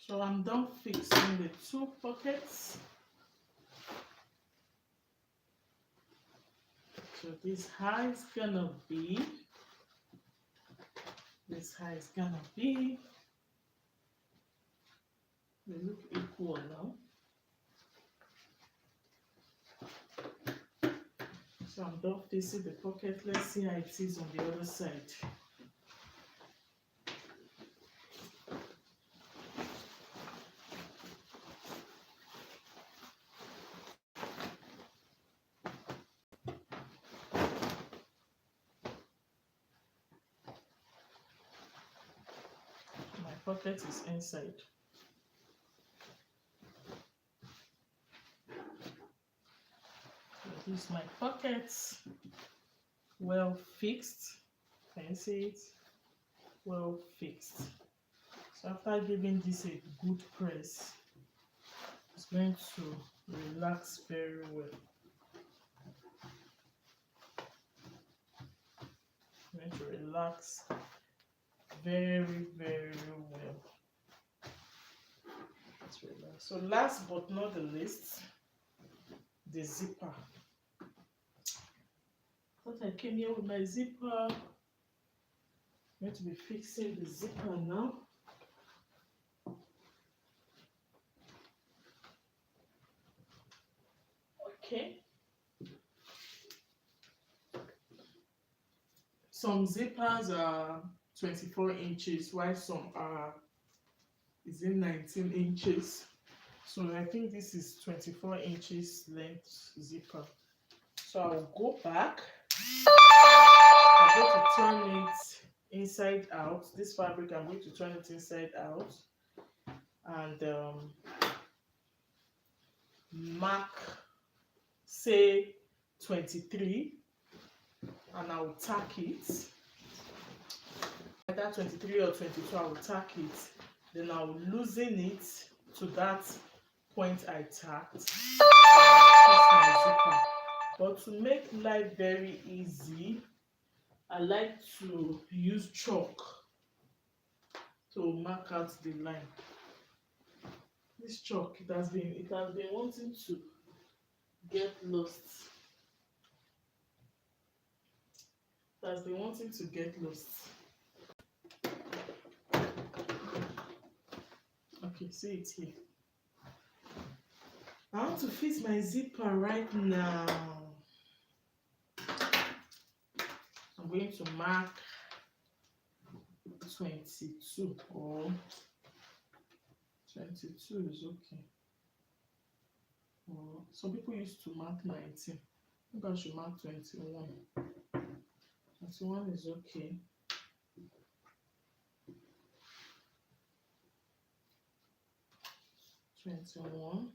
So I'm done fixing the two pockets. So this high is gonna be, they look equal now. So I'm done fixing the pocket. Let's see how it is on the other side. My pocket is inside. So these my pockets, well fixed. Can you see it? Well fixed. So after giving this a good press, it's going to relax very well. It's going to relax very, very well. Let's relax. So last but not the least, the zipper. Thought I came here with my zipper. I'm going to be fixing the zipper now. Okay. Some zippers are 24 inches, while some are is in 19 inches. So I think this is 24 inches length zipper. So I'll go back. I'm going to turn it inside out. This fabric, I'm going to turn it inside out and mark, say 23, and I'll tack it. Either 23 or 22, I will tack it. Then I will loosen it to that point I tacked. My zipper. But to make life very easy, I like to use chalk to mark out the line. This chalk, it has been wanting to get lost. It has been wanting to get lost. Okay, see it here. I want to fit my zipper right now. I'm going to mark 22 or 22 is okay. Some people used to mark 19. Maybe I should mark 21. 21 is okay. $21.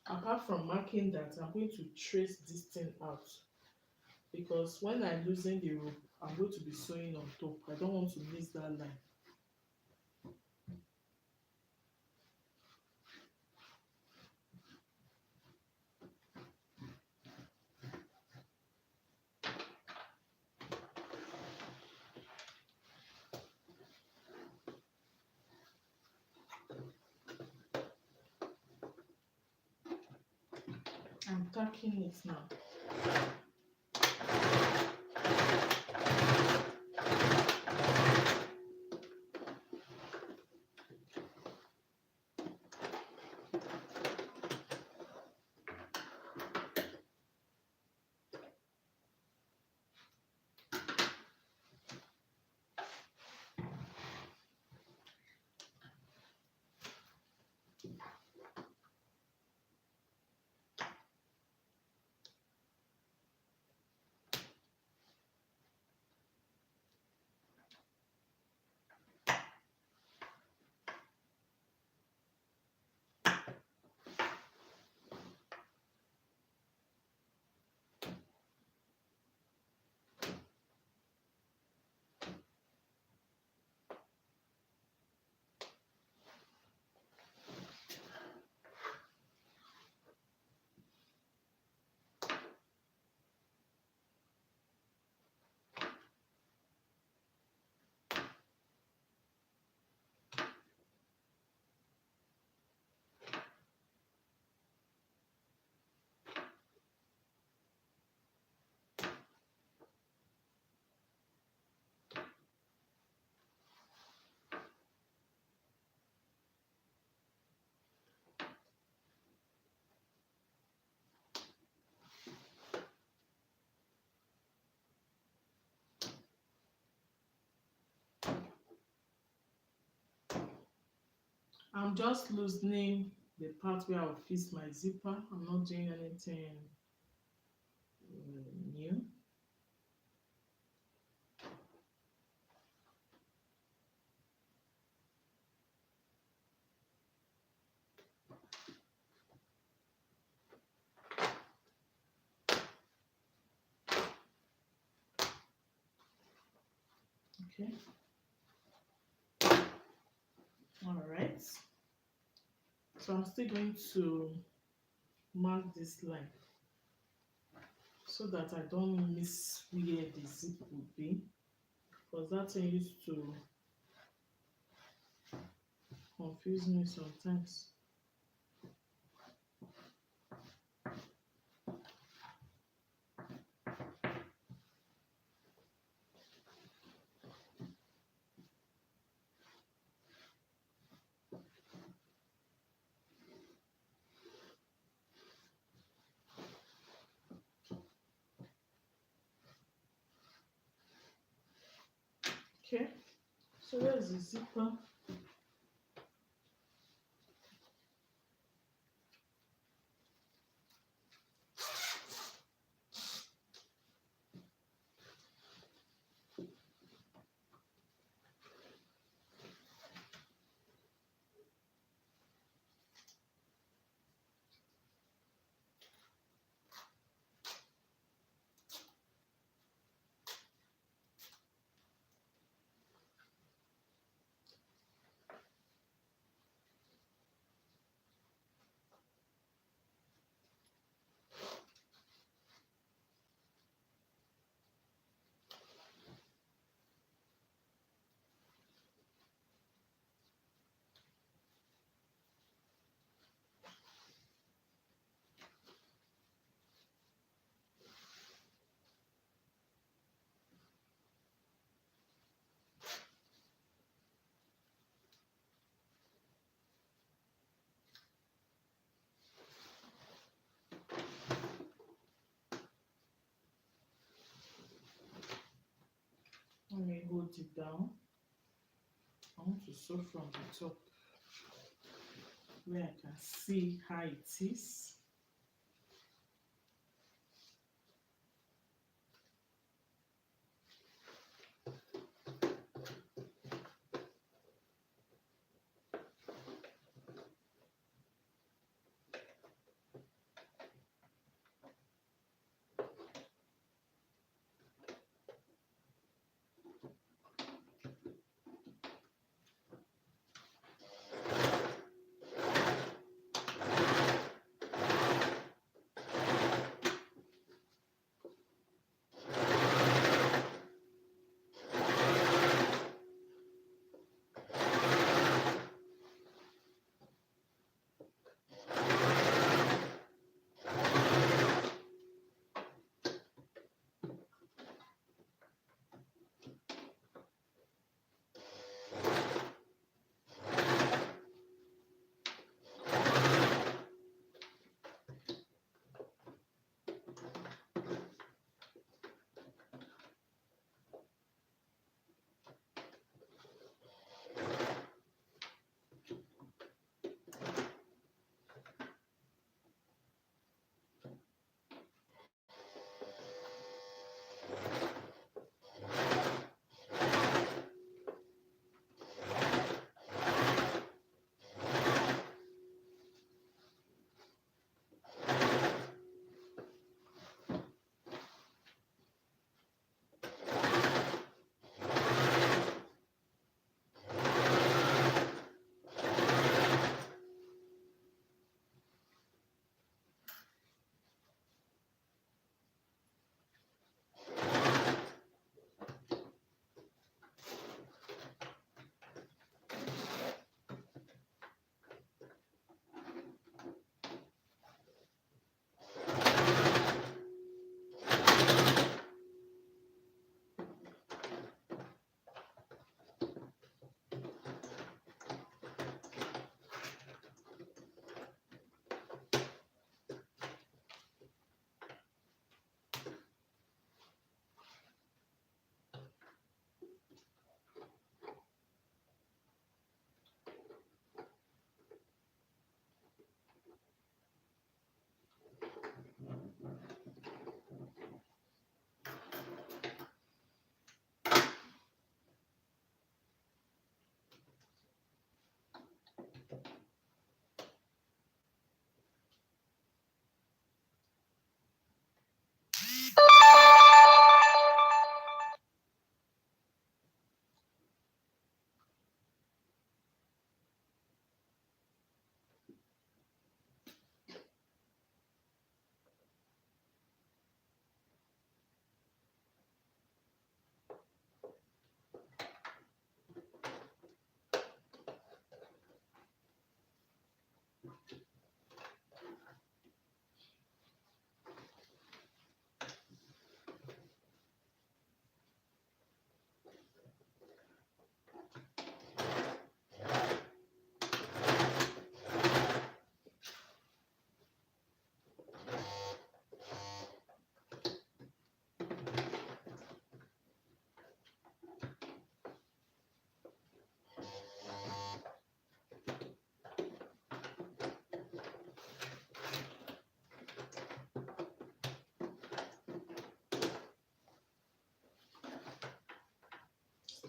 Apart from marking that, I'm going to trace this thing out, because when I loosen the rope, I'm going to be sewing on top. I don't want to miss that line. I'm tacking it now. I'm just loosening the part where I'll fix my zipper. I'm not doing anything new. Okay. All right. So I'm still going to mark this line so that I don't miss where the zip would be, because that thing used to confuse me sometimes. Okay, so where's the zipper? Let me hold it down. I want to sew from the top where I can see how it is.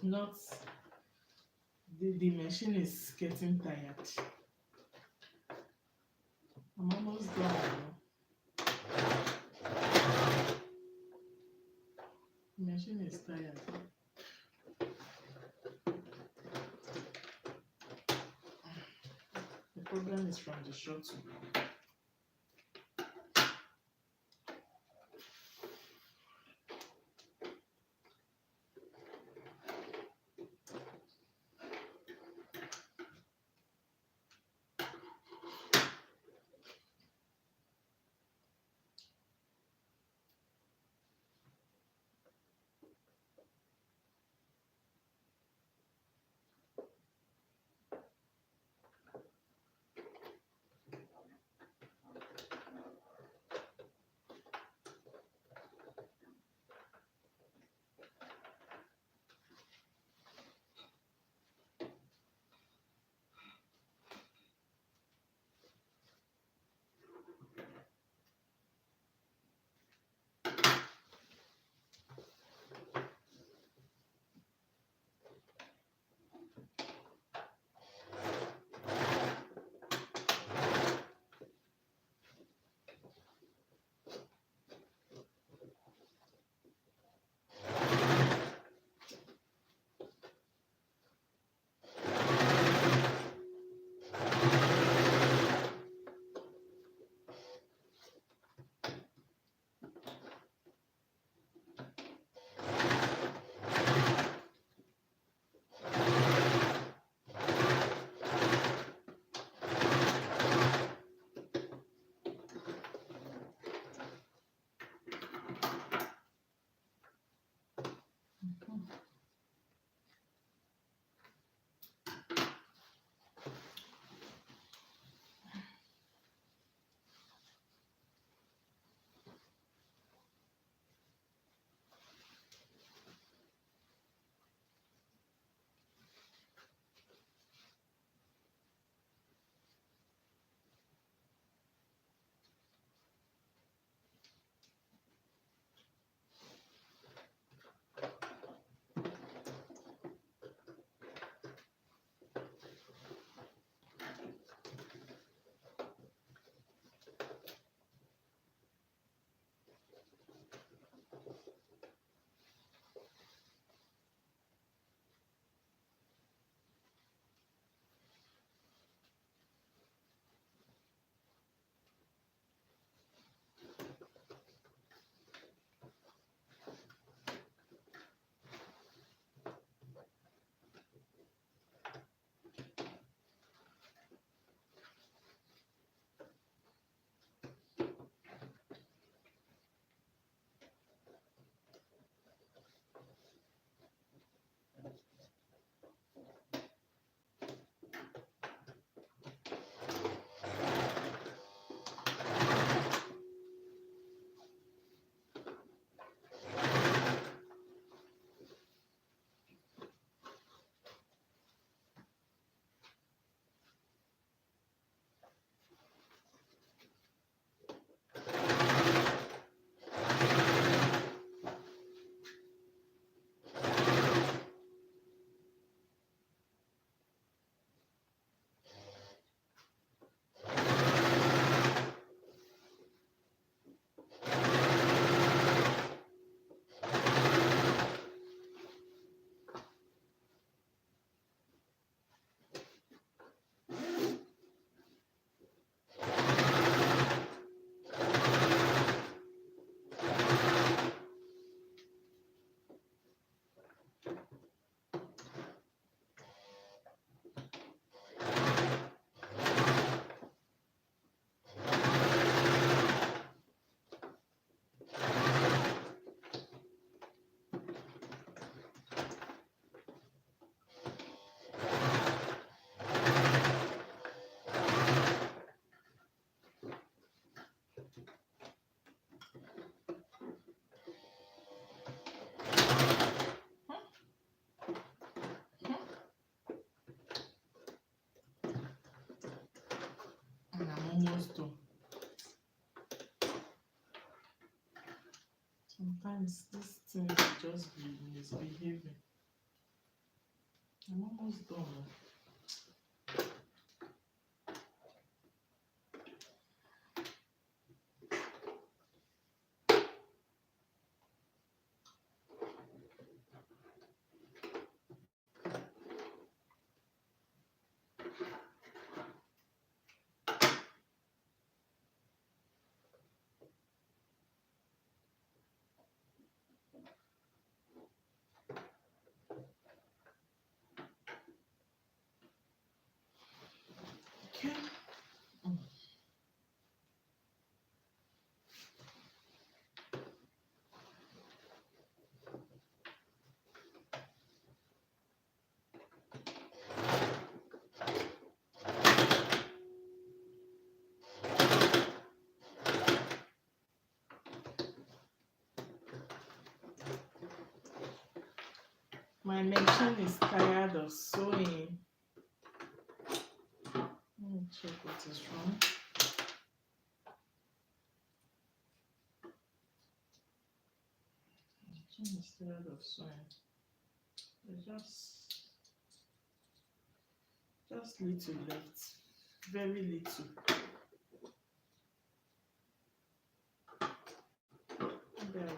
Not the machine is getting tired. I'm almost done. The machine is tired. The problem is from the shuttle. And I'm almost done. Sometimes this thing will just be misbehaving. I'm almost done. Okay. Mm. My machine is tired of sewing. Let me check what is wrong. Machine is tired of sewing. There's just little left. Very little. There.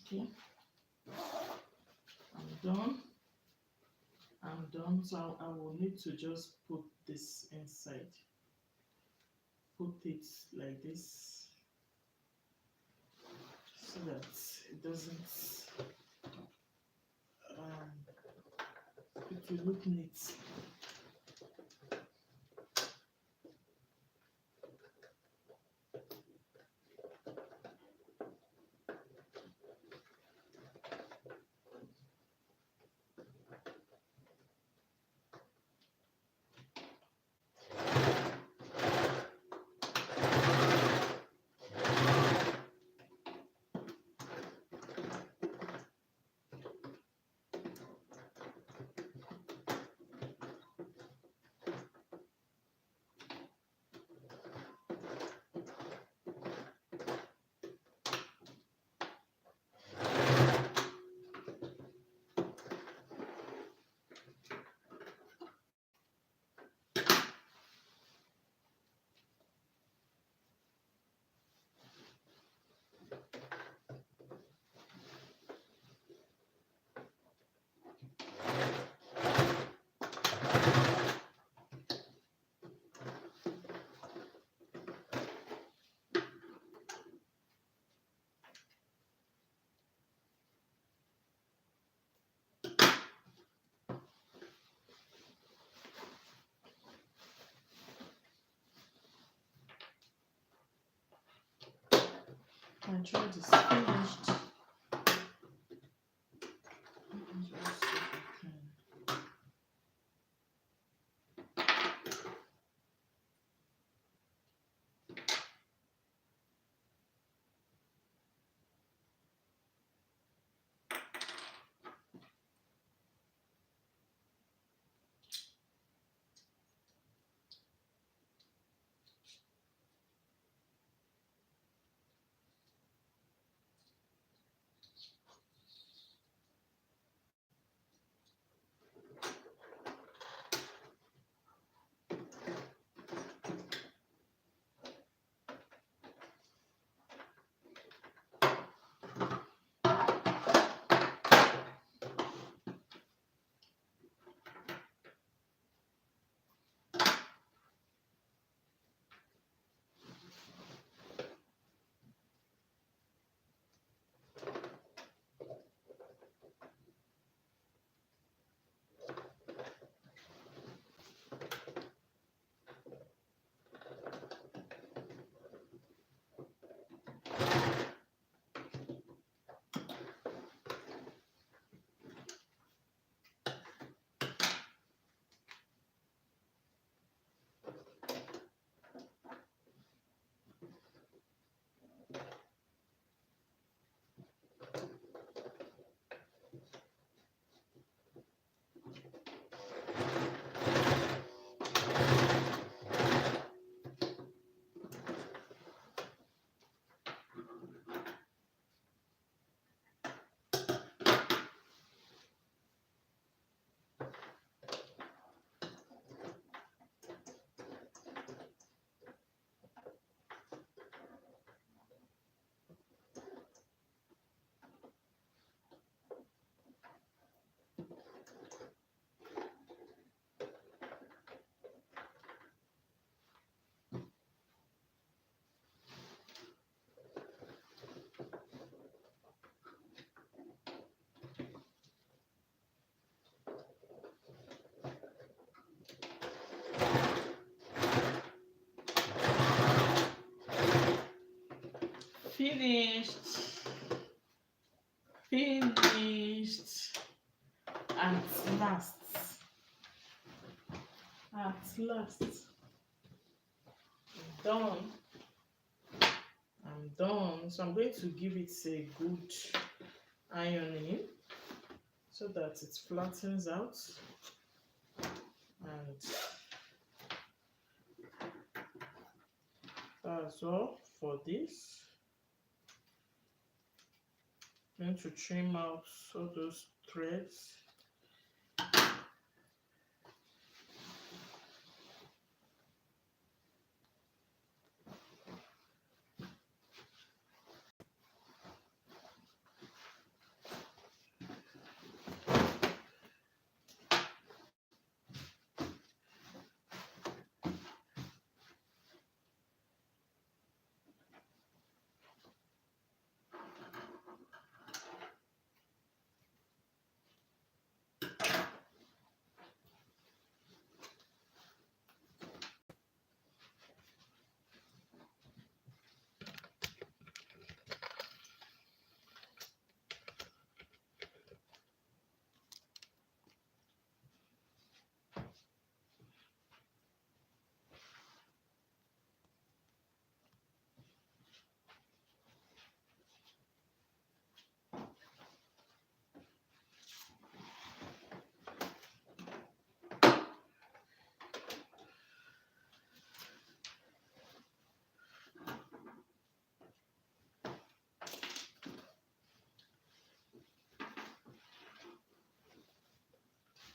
Okay. I'm done. I'm done. So I will need to just put this inside. Put it like this so that it doesn't. It will look neat. My thread is finished. Let me just see if I can. Finished. Finished. At last. At last. I'm done. I'm done. So I'm going to give it a good ironing so that it flattens out. And that's all for this. I'm going to trim out all those threads.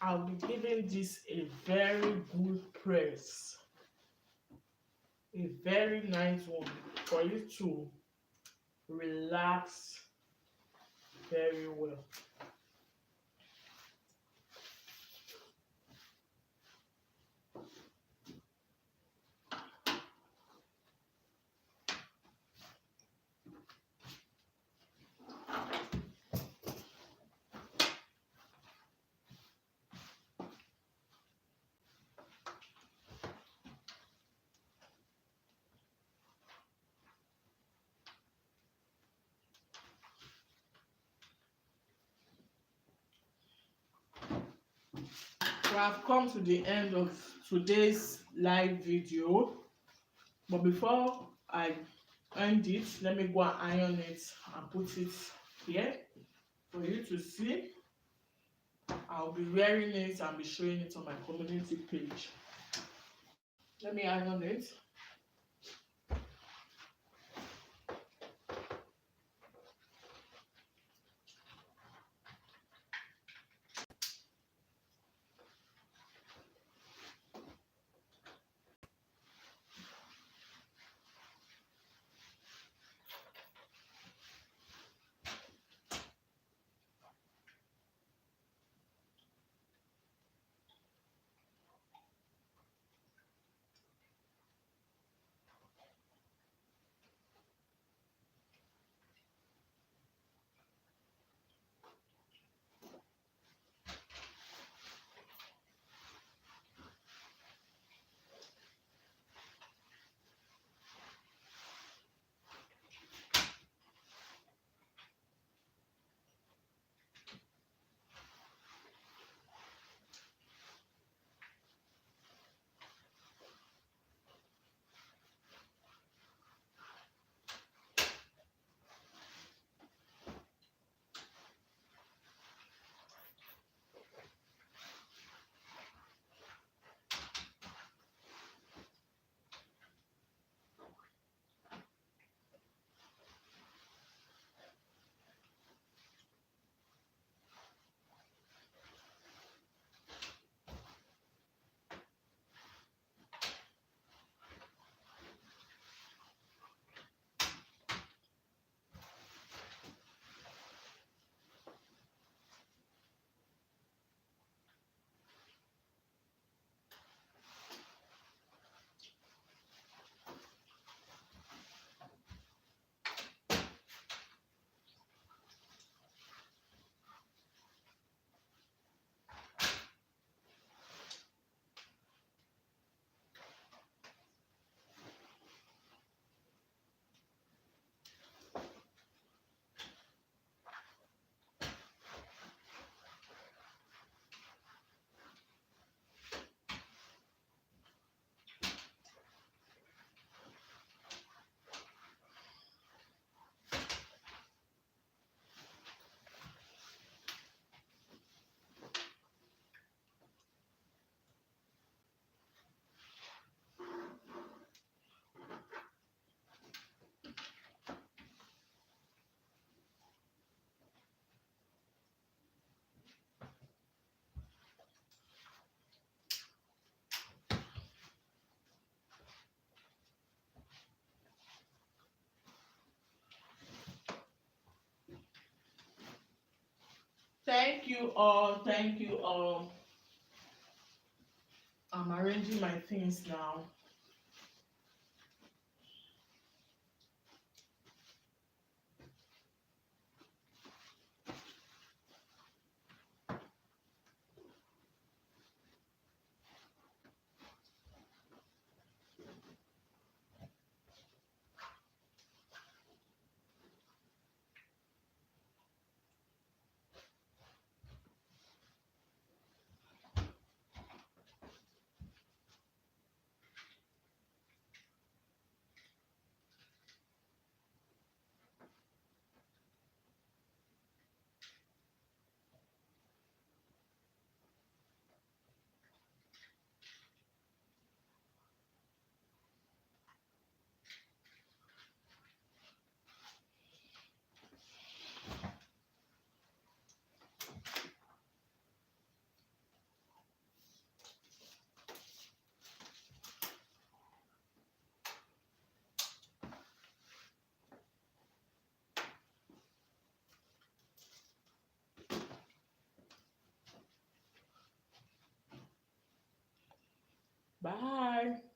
I'll be giving this a very good press, a very nice one for you to relax very well. We have come to the end of today's live video, but before I end it, let me go and iron it and put it here for you to see. I'll be wearing it and be showing it on my community page. Let me iron it. Thank you all. Thank you all. I'm arranging my things now. Bye.